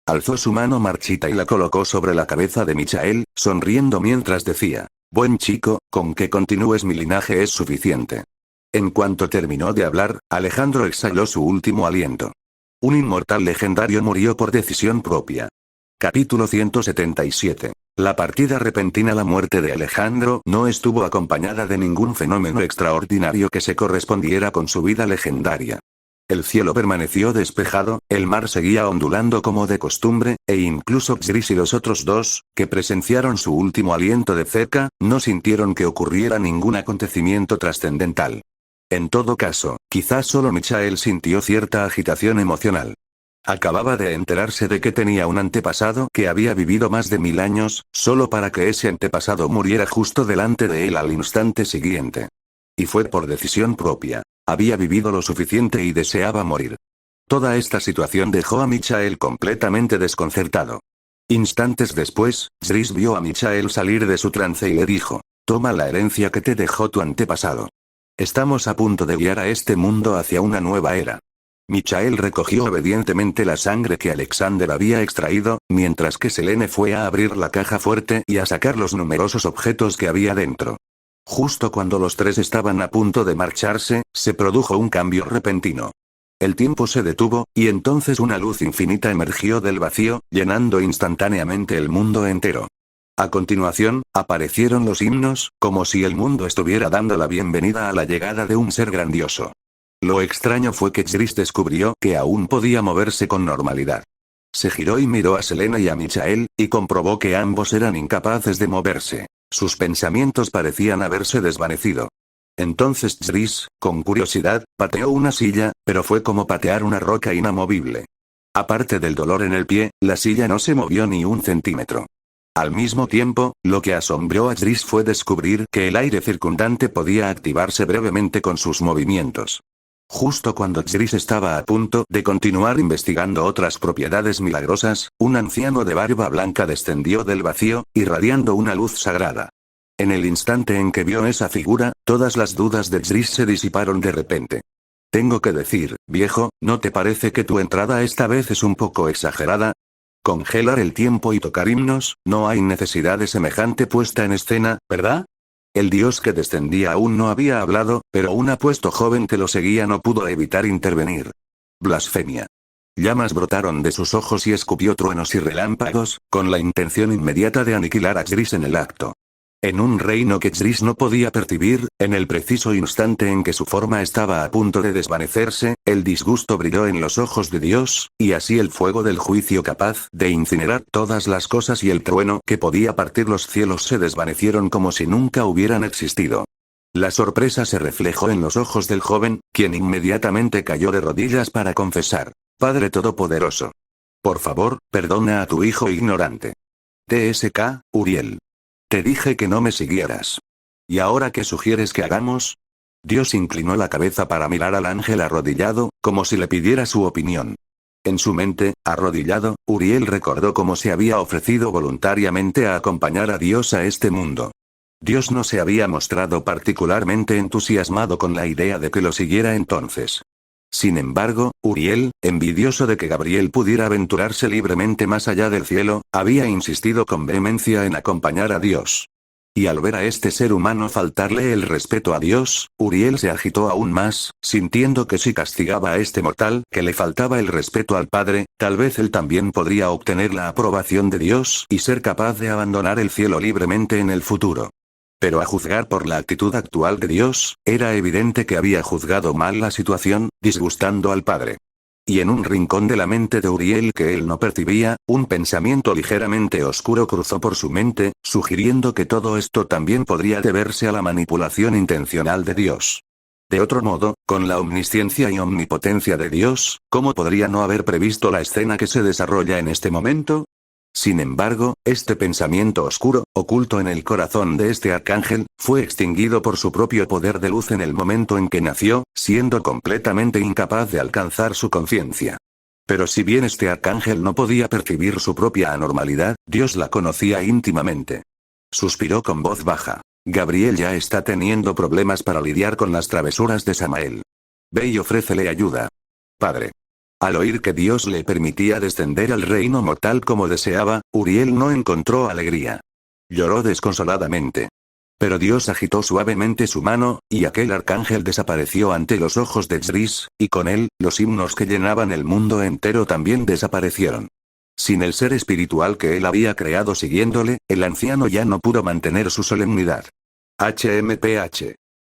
Alzó su mano marchita y la colocó sobre la cabeza de Michael, sonriendo mientras decía, «Buen chico, con que continúes mi linaje es suficiente». En cuanto terminó de hablar, Alejandro exhaló su último aliento. Un inmortal legendario murió por decisión propia. Capítulo 177. La partida repentina. La muerte de Alejandro no estuvo acompañada de ningún fenómeno extraordinario que se correspondiera con su vida legendaria. El cielo permaneció despejado, el mar seguía ondulando como de costumbre, e incluso Zris y los otros dos, que presenciaron su último aliento de cerca, no sintieron que ocurriera ningún acontecimiento trascendental. En todo caso, quizás solo Michael sintió cierta agitación emocional. Acababa de enterarse de que tenía un antepasado que había vivido más de 1000 años, solo para que ese antepasado muriera justo delante de él al instante siguiente. Y fue por decisión propia. Había vivido lo suficiente y deseaba morir. Toda esta situación dejó a Michael completamente desconcertado. Instantes después, Zris vio a Michael salir de su trance y le dijo, «Toma la herencia que te dejó tu antepasado. Estamos a punto de guiar a este mundo hacia una nueva era». Michael recogió obedientemente la sangre que Alexander había extraído, mientras que Selene fue a abrir la caja fuerte y a sacar los numerosos objetos que había dentro. Justo cuando los tres estaban a punto de marcharse, se produjo un cambio repentino. El tiempo se detuvo, y entonces una luz infinita emergió del vacío, llenando instantáneamente el mundo entero. A continuación, aparecieron los himnos, como si el mundo estuviera dando la bienvenida a la llegada de un ser grandioso. Lo extraño fue que Zris descubrió que aún podía moverse con normalidad. Se giró y miró a Selene y a Michael, y comprobó que ambos eran incapaces de moverse. Sus pensamientos parecían haberse desvanecido. Entonces Zris, con curiosidad, pateó una silla, pero fue como patear una roca inamovible. Aparte del dolor en el pie, la silla no se movió ni un centímetro. Al mismo tiempo, lo que asombró a Zris fue descubrir que el aire circundante podía activarse brevemente con sus movimientos. Justo cuando Zris estaba a punto de continuar investigando otras propiedades milagrosas, un anciano de barba blanca descendió del vacío, irradiando una luz sagrada. En el instante en que vio esa figura, todas las dudas de Jris se disiparon de repente. Tengo que decir, viejo, ¿no te parece que tu entrada esta vez es un poco exagerada? Congelar el tiempo y tocar himnos, no hay necesidad de semejante puesta en escena, ¿verdad? El dios que descendía aún no había hablado, pero un apuesto joven que lo seguía no pudo evitar intervenir. Blasfemia. Llamas brotaron de sus ojos y escupió truenos y relámpagos, con la intención inmediata de aniquilar a Jris en el acto. En un reino que Jris no podía percibir, en el preciso instante en que su forma estaba a punto de desvanecerse, el disgusto brilló en los ojos de Dios, y así el fuego del juicio capaz de incinerar todas las cosas y el trueno que podía partir los cielos se desvanecieron como si nunca hubieran existido. La sorpresa se reflejó en los ojos del joven, quien inmediatamente cayó de rodillas para confesar: Padre Todopoderoso, por favor, perdona a tu hijo ignorante. TSK, Uriel. Te dije que no me siguieras. ¿Y ahora qué sugieres que hagamos? Dios inclinó la cabeza para mirar al ángel arrodillado, como si le pidiera su opinión. En su mente, arrodillado, Uriel recordó cómo se había ofrecido voluntariamente a acompañar a Dios a este mundo. Dios no se había mostrado particularmente entusiasmado con la idea de que lo siguiera entonces. Sin embargo, Uriel, envidioso de que Gabriel pudiera aventurarse libremente más allá del cielo, había insistido con vehemencia en acompañar a Dios. Y al ver a este ser humano faltarle el respeto a Dios, Uriel se agitó aún más, sintiendo que si castigaba a este mortal que le faltaba el respeto al Padre, tal vez él también podría obtener la aprobación de Dios y ser capaz de abandonar el cielo libremente en el futuro. Pero a juzgar por la actitud actual de Dios, era evidente que había juzgado mal la situación, disgustando al Padre. Y en un rincón de la mente de Uriel que él no percibía, un pensamiento ligeramente oscuro cruzó por su mente, sugiriendo que todo esto también podría deberse a la manipulación intencional de Dios. De otro modo, con la omnisciencia y omnipotencia de Dios, ¿cómo podría no haber previsto la escena que se desarrolla en este momento? Sin embargo, este pensamiento oscuro, oculto en el corazón de este arcángel, fue extinguido por su propio poder de luz en el momento en que nació, siendo completamente incapaz de alcanzar su conciencia. Pero si bien este arcángel no podía percibir su propia anormalidad, Dios la conocía íntimamente. Suspiró con voz baja. Gabriel ya está teniendo problemas para lidiar con las travesuras de Samael. Ve y ofrécele ayuda. Padre. Al oír que Dios le permitía descender al reino mortal como deseaba, Uriel no encontró alegría. Lloró desconsoladamente. Pero Dios agitó suavemente su mano, y aquel arcángel desapareció ante los ojos de Jris, y con él, los himnos que llenaban el mundo entero también desaparecieron. Sin el ser espiritual que él había creado siguiéndole, el anciano ya no pudo mantener su solemnidad. HMPH.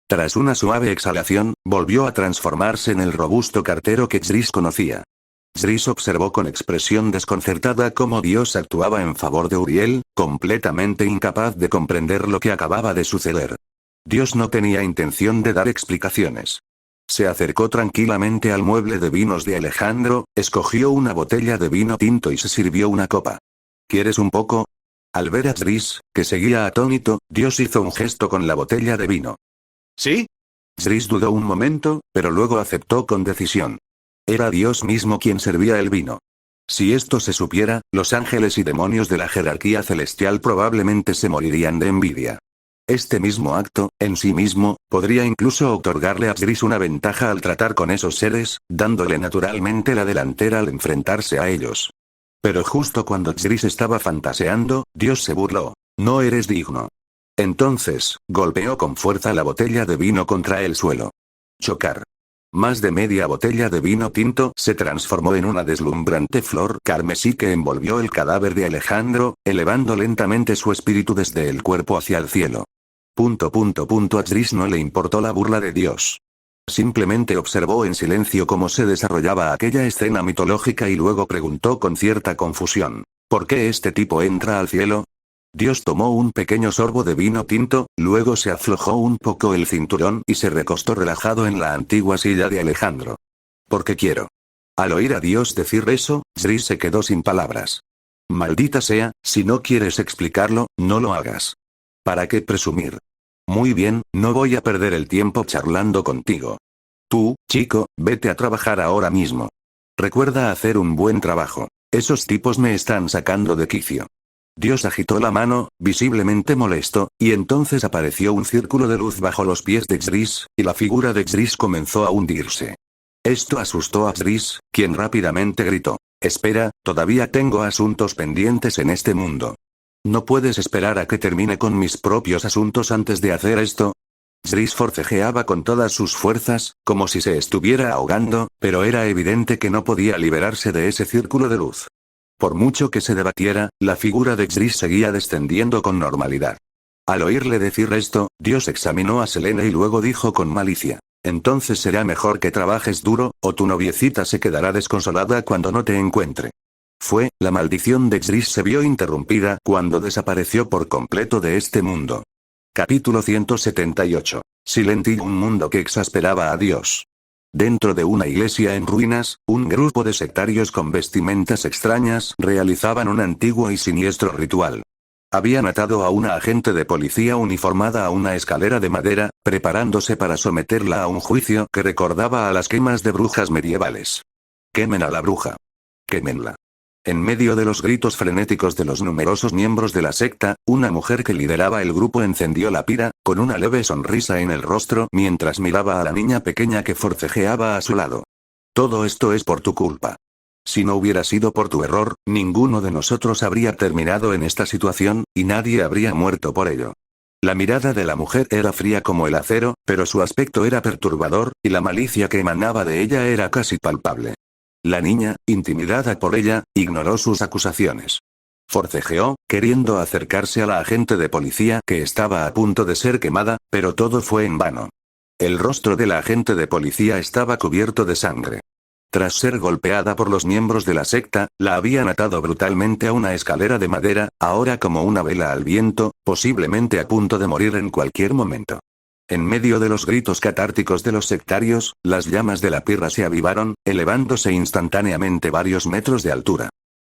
Tras una suave exhalación, volvió a transformarse en el robusto cartero que Jris conocía. Jris observó con expresión desconcertada cómo Dios actuaba en favor de Uriel, completamente incapaz de comprender lo que acababa de suceder. Dios no tenía intención de dar explicaciones. Se acercó tranquilamente al mueble de vinos de Alejandro, escogió una botella de vino tinto y se sirvió una copa. ¿Quieres un poco? Al ver a Jris, que seguía atónito, Dios hizo un gesto con la botella de vino. ¿Sí? Jris dudó un momento, pero luego aceptó con decisión. Era Dios mismo quien servía el vino. Si esto se supiera, los ángeles y demonios de la jerarquía celestial probablemente se morirían de envidia. Este mismo acto, en sí mismo, podría incluso otorgarle a Jris una ventaja al tratar con esos seres, dándole naturalmente la delantera al enfrentarse a ellos. Pero justo cuando Jris estaba fantaseando, Dios se burló. No eres digno. Entonces, golpeó con fuerza la botella de vino contra el suelo. Chocar. Más de media botella de vino tinto se transformó en una deslumbrante flor carmesí que envolvió el cadáver de Alejandro, elevando lentamente su espíritu desde el cuerpo hacia el cielo. A Jris no le importó la burla de Dios. Simplemente observó en silencio cómo se desarrollaba aquella escena mitológica y luego preguntó con cierta confusión: ¿por qué este tipo entra al cielo? Dios tomó un pequeño sorbo de vino tinto, luego se aflojó un poco el cinturón y se recostó relajado en la antigua silla de Alejandro. Porque quiero. Al oír a Dios decir eso, Jris se quedó sin palabras. Maldita sea, si no quieres explicarlo, no lo hagas. ¿Para qué presumir? Muy bien, no voy a perder el tiempo charlando contigo. Tú, chico, vete a trabajar ahora mismo. Recuerda hacer un buen trabajo. Esos tipos me están sacando de quicio. Dios agitó la mano, visiblemente molesto, y entonces apareció un círculo de luz bajo los pies de Xris, y la figura de Xris comenzó a hundirse. Esto asustó a Xris, quien rápidamente gritó: «Espera, todavía tengo asuntos pendientes en este mundo. ¿No puedes esperar a que termine con mis propios asuntos antes de hacer esto?» Xris forcejeaba con todas sus fuerzas, como si se estuviera ahogando, pero era evidente que no podía liberarse de ese círculo de luz. Por mucho que se debatiera, la figura de Xris seguía descendiendo con normalidad. Al oírle decir esto, Dios examinó a Selene y luego dijo con malicia: «Entonces será mejor que trabajes duro, o tu noviecita se quedará desconsolada cuando no te encuentre». La maldición de Xris se vio interrumpida cuando desapareció por completo de este mundo. Capítulo 178. Silent Hill, un mundo que exasperaba a Dios. Dentro de una iglesia en ruinas, un grupo de sectarios con vestimentas extrañas realizaban un antiguo y siniestro ritual. Habían atado a una agente de policía uniformada a una escalera de madera, preparándose para someterla a un juicio que recordaba a las quemas de brujas medievales. «Quemen a la bruja. Quémenla». En medio de los gritos frenéticos de los numerosos miembros de la secta, una mujer que lideraba el grupo encendió la pira, con una leve sonrisa en el rostro mientras miraba a la niña pequeña que forcejeaba a su lado. «Todo esto es por tu culpa. Si no hubiera sido por tu error, ninguno de nosotros habría terminado en esta situación, y nadie habría muerto por ello». La mirada de la mujer era fría como el acero, pero su aspecto era perturbador, y la malicia que emanaba de ella era casi palpable. La niña, intimidada por ella, ignoró sus acusaciones. Forcejeó, queriendo acercarse a la agente de policía que estaba a punto de ser quemada, pero todo fue en vano. El rostro de la agente de policía estaba cubierto de sangre. Tras ser golpeada por los miembros de la secta, la habían atado brutalmente a una escalera de madera, ahora como una vela al viento, posiblemente a punto de morir en cualquier momento. En medio de los gritos catárticos de los sectarios, las llamas de la pirra se avivaron, elevándose instantáneamente varios metros de altura.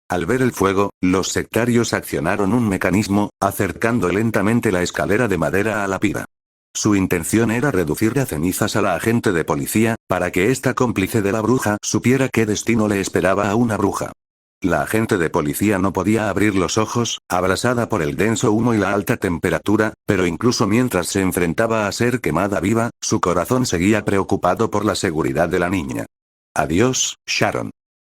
Al ver el fuego, los sectarios accionaron un mecanismo, acercando lentamente la escalera de madera a la pira. Su intención era reducir a cenizas a la agente de policía, para que esta cómplice de la bruja supiera qué destino le esperaba a una bruja. La agente de policía no podía abrir los ojos, abrasada por el denso humo y la alta temperatura, pero incluso mientras se enfrentaba a ser quemada viva, su corazón seguía preocupado por la seguridad de la niña. «Adiós, Sharon.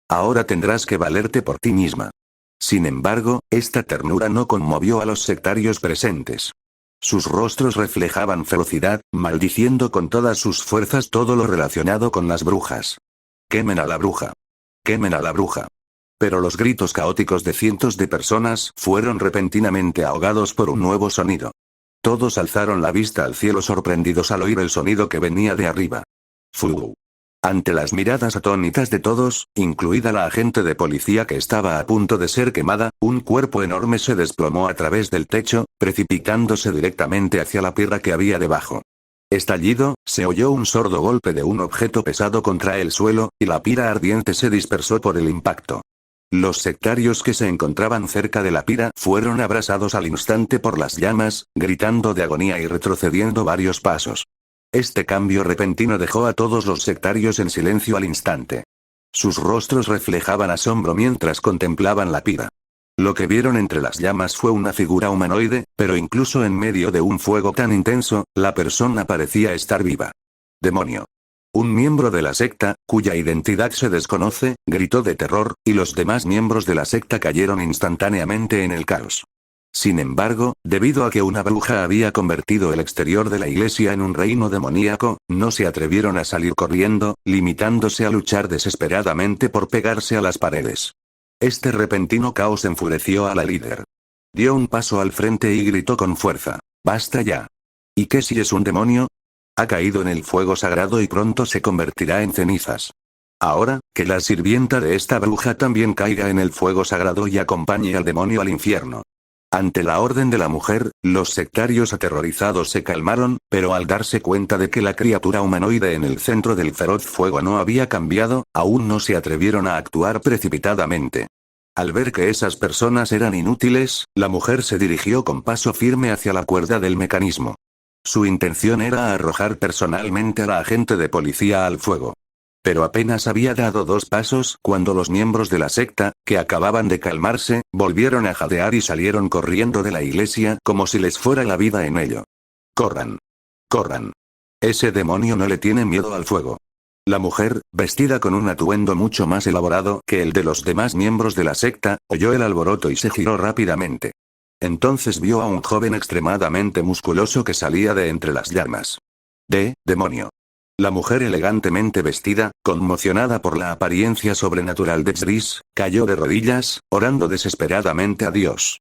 Ahora tendrás que valerte por ti misma». Sin embargo, esta ternura no conmovió a los sectarios presentes. Sus rostros reflejaban ferocidad, maldiciendo con todas sus fuerzas todo lo relacionado con las brujas. «Quemen a la bruja. Quemen a la bruja». Pero los gritos caóticos de cientos de personas fueron repentinamente ahogados por un nuevo sonido. Todos alzaron la vista al cielo sorprendidos al oír el sonido que venía de arriba. ¡Fu! Ante las miradas atónitas de todos, incluida la agente de policía que estaba a punto de ser quemada, un cuerpo enorme se desplomó a través del techo, precipitándose directamente hacia la pirra que había debajo. Estallido, se oyó un sordo golpe de un objeto pesado contra el suelo, y la pira ardiente se dispersó por el impacto. Los sectarios que se encontraban cerca de la pira fueron abrasados al instante por las llamas, gritando de agonía y retrocediendo varios pasos. Este cambio repentino dejó a todos los sectarios en silencio al instante. Sus rostros reflejaban asombro mientras contemplaban la pira. Lo que vieron entre las llamas fue una figura humanoide, pero incluso en medio de un fuego tan intenso, la persona parecía estar viva. ¡Demonio! Un miembro de la secta, cuya identidad se desconoce, gritó de terror, y los demás miembros de la secta cayeron instantáneamente en el caos. Sin embargo, debido a que una bruja había convertido el exterior de la iglesia en un reino demoníaco, no se atrevieron a salir corriendo, limitándose a luchar desesperadamente por pegarse a las paredes. Este repentino caos enfureció a la líder. Dio un paso al frente y gritó con fuerza: «¡Basta ya! ¿Y qué si es un demonio? Ha caído en el fuego sagrado y pronto se convertirá en cenizas. Ahora, que la sirvienta de esta bruja también caiga en el fuego sagrado y acompañe al demonio al infierno». Ante la orden de la mujer, los sectarios aterrorizados se calmaron, pero al darse cuenta de que la criatura humanoide en el centro del feroz fuego no había cambiado, aún no se atrevieron a actuar precipitadamente. Al ver que esas personas eran inútiles, la mujer se dirigió con paso firme hacia la cuerda del mecanismo. Su intención era arrojar personalmente a la agente de policía al fuego. Pero apenas había dado 2 pasos cuando los miembros de la secta, que acababan de calmarse, volvieron a jadear y salieron corriendo de la iglesia como si les fuera la vida en ello. ¡Corran! ¡Corran! Ese demonio no le tiene miedo al fuego. La mujer, vestida con un atuendo mucho más elaborado que el de los demás miembros de la secta, oyó el alboroto y se giró rápidamente. Entonces vio a un joven extremadamente musculoso que salía de entre las llamas. ¡Demonio! La mujer elegantemente vestida, conmocionada por la apariencia sobrenatural de Zris, cayó de rodillas, orando desesperadamente a Dios.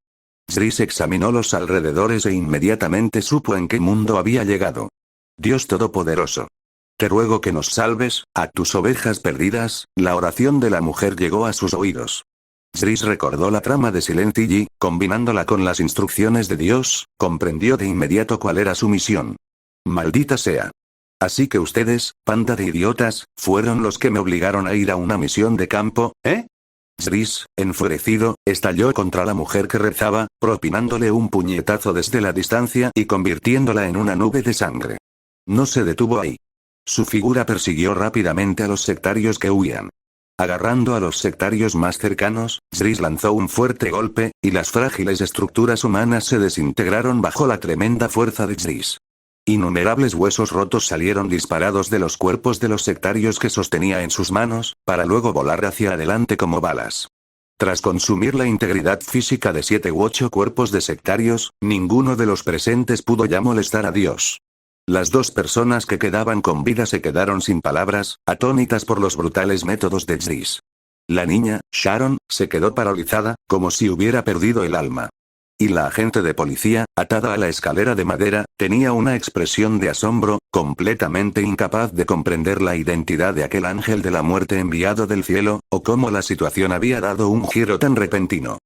Zris examinó los alrededores e inmediatamente supo en qué mundo había llegado. Dios Todopoderoso. Te ruego que nos salves, a tus ovejas perdidas. La oración de la mujer llegó a sus oídos. Zris recordó la trama de Silent Hill y, combinándola con las instrucciones de Dios, comprendió de inmediato cuál era su misión. Maldita sea. Así que ustedes, panda de idiotas, fueron los que me obligaron a ir a una misión de campo, ¿eh? Zris, enfurecido, estalló contra la mujer que rezaba, propinándole un puñetazo desde la distancia y convirtiéndola en una nube de sangre. No se detuvo ahí. Su figura persiguió rápidamente a los sectarios que huían. Agarrando a los sectarios más cercanos, Zris lanzó un fuerte golpe, y las frágiles estructuras humanas se desintegraron bajo la tremenda fuerza de Zris. Innumerables huesos rotos salieron disparados de los cuerpos de los sectarios que sostenía en sus manos, para luego volar hacia adelante como balas. Tras consumir la integridad física de 7 u 8 cuerpos de sectarios, ninguno de los presentes pudo ya molestar a Dios. Las 2 personas que quedaban con vida se quedaron sin palabras, atónitas por los brutales métodos de Zris. La niña, Sharon, se quedó paralizada, como si hubiera perdido el alma. Y la agente de policía, atada a la escalera de madera, tenía una expresión de asombro, completamente incapaz de comprender la identidad de aquel ángel de la muerte enviado del cielo, o cómo la situación había dado un giro tan repentino.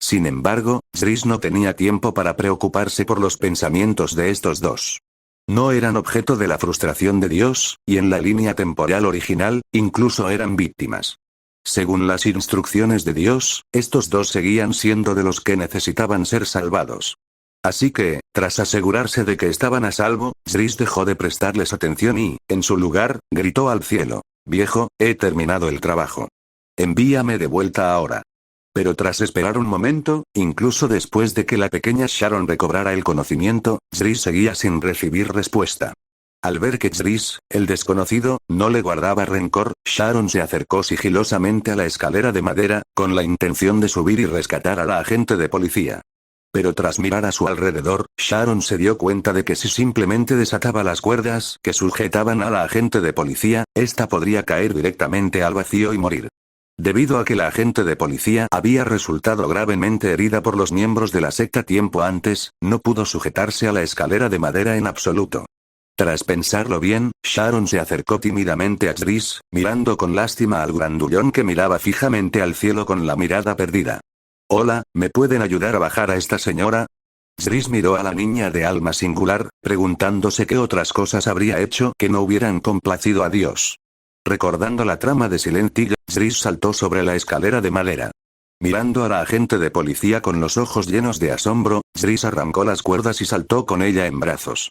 Sin embargo, Zris no tenía tiempo para preocuparse por los pensamientos de estos 2. No eran objeto de la frustración de Dios, y en la línea temporal original, incluso eran víctimas. Según las instrucciones de Dios, estos 2 seguían siendo de los que necesitaban ser salvados. Así que, tras asegurarse de que estaban a salvo, Zris dejó de prestarles atención y, en su lugar, gritó al cielo: «Viejo, he terminado el trabajo. Envíame de vuelta ahora». Pero tras esperar un momento, incluso después de que la pequeña Sharon recobrara el conocimiento, Zris seguía sin recibir respuesta. Al ver que Zris, el desconocido, no le guardaba rencor, Sharon se acercó sigilosamente a la escalera de madera, con la intención de subir y rescatar a la agente de policía. Pero tras mirar a su alrededor, Sharon se dio cuenta de que si simplemente desataba las cuerdas que sujetaban a la agente de policía, ésta podría caer directamente al vacío y morir. Debido a que la agente de policía había resultado gravemente herida por los miembros de la secta tiempo antes, no pudo sujetarse a la escalera de madera en absoluto. Tras pensarlo bien, Sharon se acercó tímidamente a Zris, mirando con lástima al grandullón que miraba fijamente al cielo con la mirada perdida. «Hola, ¿me pueden ayudar a bajar a esta señora?» Zris miró a la niña de alma singular, preguntándose qué otras cosas habría hecho que no hubieran complacido a Dios. Recordando la trama de Silent Hill, Zris saltó sobre la escalera de madera. Mirando a la agente de policía con los ojos llenos de asombro, Zris arrancó las cuerdas y saltó con ella en brazos.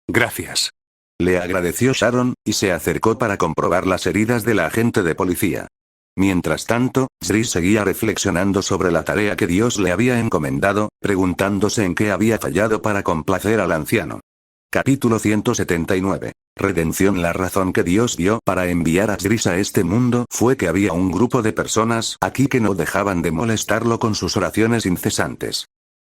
«Gracias», le agradeció Sharon, y se acercó para comprobar las heridas de la agente de policía. Mientras tanto, Zris seguía reflexionando sobre la tarea que Dios le había encomendado, preguntándose en qué había fallado para complacer al anciano. Capítulo 179. Redención. La razón que Dios dio para enviar a Zris a este mundo fue que había un grupo de personas aquí que no dejaban de molestarlo con sus oraciones incesantes.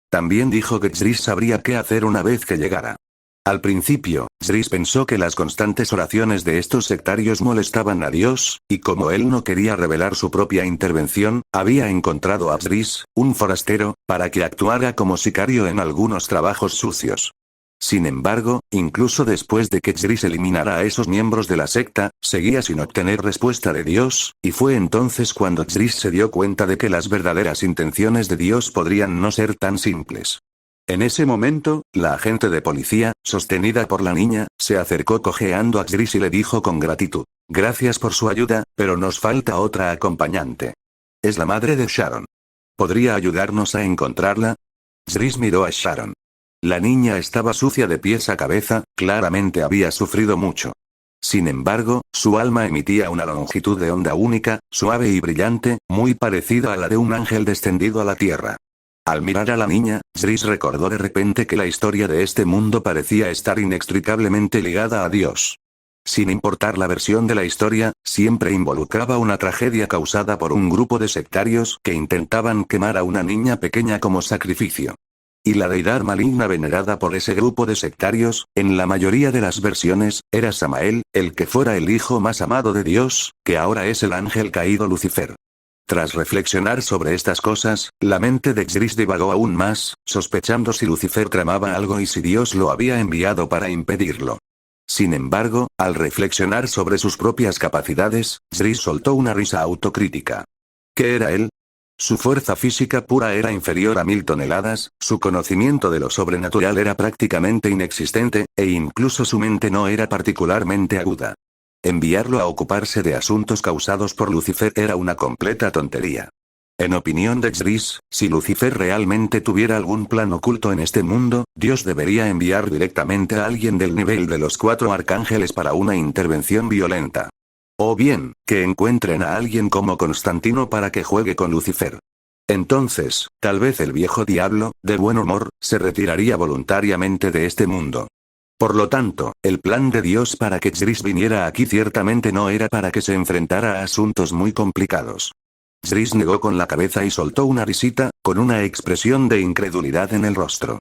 También dijo que Zris sabría qué hacer una vez que llegara. Al principio, Zris pensó que las constantes oraciones de estos sectarios molestaban a Dios, y como él no quería revelar su propia intervención, había encontrado a Zris, un forastero, para que actuara como sicario en algunos trabajos sucios. Sin embargo, incluso después de que Zris eliminara a esos miembros de la secta, seguía sin obtener respuesta de Dios, y fue entonces cuando Zris se dio cuenta de que las verdaderas intenciones de Dios podrían no ser tan simples. En ese momento, la agente de policía, sostenida por la niña, se acercó cojeando a Zris y le dijo con gratitud: «Gracias por su ayuda, pero nos falta otra acompañante. Es la madre de Sharon. ¿Podría ayudarnos a encontrarla?» Zris miró a Sharon. La niña estaba sucia de pies a cabeza, claramente había sufrido mucho. Sin embargo, su alma emitía una longitud de onda única, suave y brillante, muy parecida a la de un ángel descendido a la tierra. Al mirar a la niña, Zris recordó de repente que la historia de este mundo parecía estar inextricablemente ligada a Dios. Sin importar la versión de la historia, siempre involucraba una tragedia causada por un grupo de sectarios que intentaban quemar a una niña pequeña como sacrificio. Y la deidad maligna venerada por ese grupo de sectarios, en la mayoría de las versiones, era Samael, el que fuera el hijo más amado de Dios, que ahora es el ángel caído Lucifer. Tras reflexionar sobre estas cosas, la mente de Zris divagó aún más, sospechando si Lucifer tramaba algo y si Dios lo había enviado para impedirlo. Sin embargo, al reflexionar sobre sus propias capacidades, Zris soltó una risa autocrítica. ¿Qué era él? Su fuerza física pura era inferior a 1000 toneladas, su conocimiento de lo sobrenatural era prácticamente inexistente, e incluso su mente no era particularmente aguda. Enviarlo a ocuparse de asuntos causados por Lucifer era una completa tontería. En opinión de Zris, si Lucifer realmente tuviera algún plan oculto en este mundo, Dios debería enviar directamente a alguien del nivel de los 4 arcángeles para una intervención violenta. O bien, que encuentren a alguien como Constantino para que juegue con Lucifer. Entonces, tal vez el viejo diablo, de buen humor, se retiraría voluntariamente de este mundo. Por lo tanto, el plan de Dios para que Zris viniera aquí ciertamente no era para que se enfrentara a asuntos muy complicados. Zris negó con la cabeza y soltó una risita, con una expresión de incredulidad en el rostro.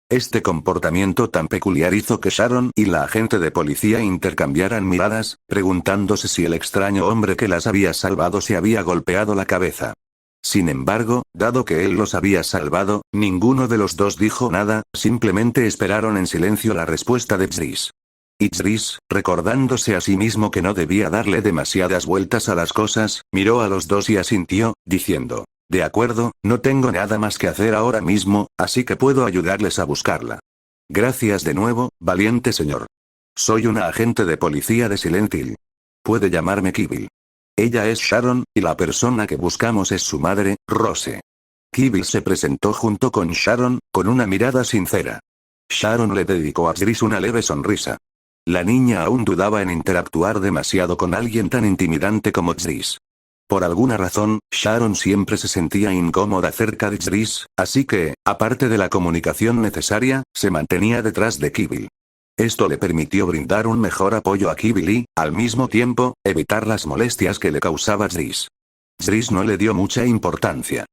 Este comportamiento tan peculiar hizo que Sharon y la agente de policía intercambiaran miradas, preguntándose si el extraño hombre que las había salvado se había golpeado la cabeza. Sin embargo, dado que él los había salvado, ninguno de los dos dijo nada, simplemente esperaron en silencio la respuesta de Zris. Y Zris, recordándose a sí mismo que no debía darle demasiadas vueltas a las cosas, miró a los dos y asintió, diciendo: de acuerdo, no tengo nada más que hacer ahora mismo, así que puedo ayudarles a buscarla. Gracias de nuevo, valiente señor. Soy una agente de policía de Silent Hill. Puede llamarme Kibil. Ella es Sharon, y la persona que buscamos es su madre, Rose. Kibil se presentó junto con Sharon, con una mirada sincera. Sharon le dedicó a Zris una leve sonrisa. La niña aún dudaba en interactuar demasiado con alguien tan intimidante como Zris. Por alguna razón, Sharon siempre se sentía incómoda cerca de Zris, así que, aparte de la comunicación necesaria, se mantenía detrás de Kibil. Esto le permitió brindar un mejor apoyo a Kibil y, al mismo tiempo, evitar las molestias que le causaba Zris. Zris no le dio mucha importancia.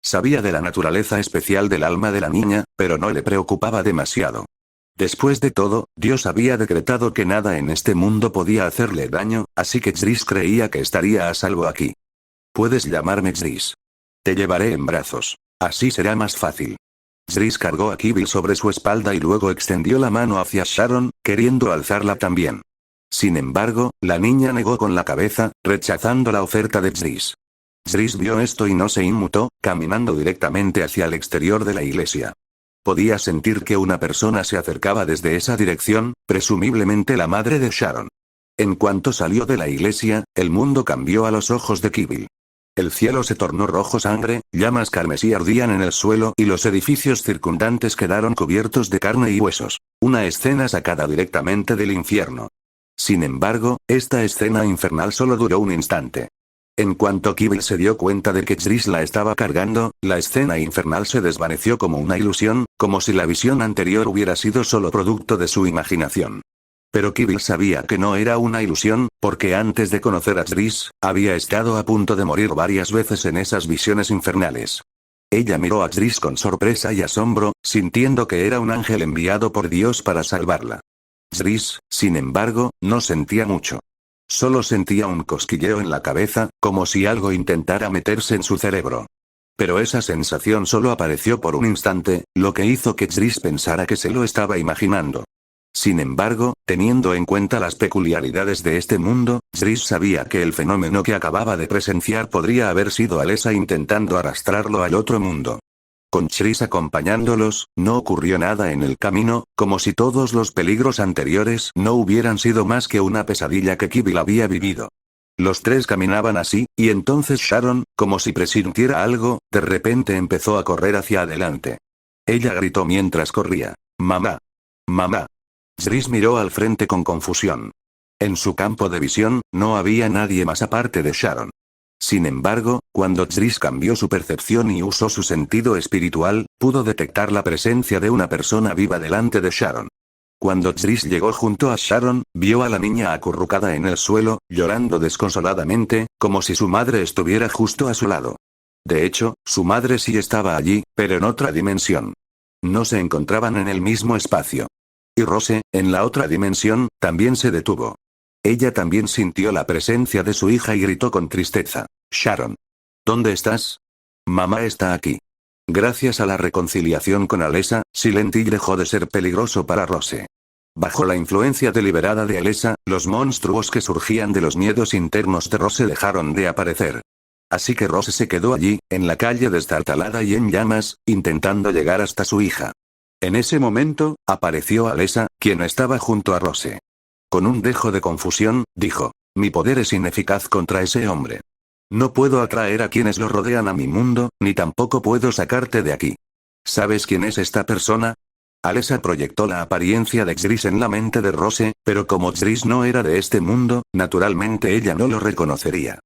Sabía de la naturaleza especial del alma de la niña, pero no le preocupaba demasiado. Después de todo, Dios había decretado que nada en este mundo podía hacerle daño, así que Zris creía que estaría a salvo aquí. Puedes llamarme Zris. Te llevaré en brazos. Así será más fácil. Zris cargó a Kibil sobre su espalda y luego extendió la mano hacia Sharon, queriendo alzarla también. Sin embargo, la niña negó con la cabeza, rechazando la oferta de Zris. Zris vio esto y no se inmutó, caminando directamente hacia el exterior de la iglesia. Podía sentir que una persona se acercaba desde esa dirección, presumiblemente la madre de Sharon. En cuanto salió de la iglesia, el mundo cambió a los ojos de Kibil. El cielo se tornó rojo sangre, llamas carmesí ardían en el suelo y los edificios circundantes quedaron cubiertos de carne y huesos. Una escena sacada directamente del infierno. Sin embargo, esta escena infernal solo duró un instante. En cuanto Kibil se dio cuenta de que Zris la estaba cargando, la escena infernal se desvaneció como una ilusión, como si la visión anterior hubiera sido solo producto de su imaginación. Pero Kibil sabía que no era una ilusión, porque antes de conocer a Zris, había estado a punto de morir varias veces en esas visiones infernales. Ella miró a Zris con sorpresa y asombro, sintiendo que era un ángel enviado por Dios para salvarla. Zris, sin embargo, no sentía mucho. Solo sentía un cosquilleo en la cabeza, como si algo intentara meterse en su cerebro. Pero esa sensación solo apareció por un instante, lo que hizo que Zris pensara que se lo estaba imaginando. Sin embargo, teniendo en cuenta las peculiaridades de este mundo, Zris sabía que el fenómeno que acababa de presenciar podría haber sido Alessa intentando arrastrarlo al otro mundo. Con Zris acompañándolos, no ocurrió nada en el camino, como si todos los peligros anteriores no hubieran sido más que una pesadilla que Kibil había vivido. Los tres caminaban así, y entonces Sharon, como si presintiera algo, de repente empezó a correr hacia adelante. Ella gritó mientras corría: «¡Mamá! ¡Mamá!». Zris miró al frente con confusión. En su campo de visión, no había nadie más aparte de Sharon. Sin embargo, cuando Tris cambió su percepción y usó su sentido espiritual, pudo detectar la presencia de una persona viva delante de Sharon. Cuando Tris llegó junto a Sharon, vio a la niña acurrucada en el suelo, llorando desconsoladamente, como si su madre estuviera justo a su lado. De hecho, su madre sí estaba allí, pero en otra dimensión. No se encontraban en el mismo espacio. Y Rose, en la otra dimensión, también se detuvo. Ella también sintió la presencia de su hija y gritó con tristeza. Sharon. ¿Dónde estás? Mamá está aquí. Gracias a la reconciliación con Alessa, Silent Hill dejó de ser peligroso para Rose. Bajo la influencia deliberada de Alessa, los monstruos que surgían de los miedos internos de Rose dejaron de aparecer. Así que Rose se quedó allí, en la calle destartalada y en llamas, intentando llegar hasta su hija. En ese momento, apareció Alessa, quien estaba junto a Rose. Con un dejo de confusión, dijo: mi poder es ineficaz contra ese hombre. No puedo atraer a quienes lo rodean a mi mundo, ni tampoco puedo sacarte de aquí. ¿Sabes quién es esta persona? Alessa proyectó la apariencia de Xris en la mente de Rose, pero como Xris no era de este mundo, naturalmente ella no lo reconocería.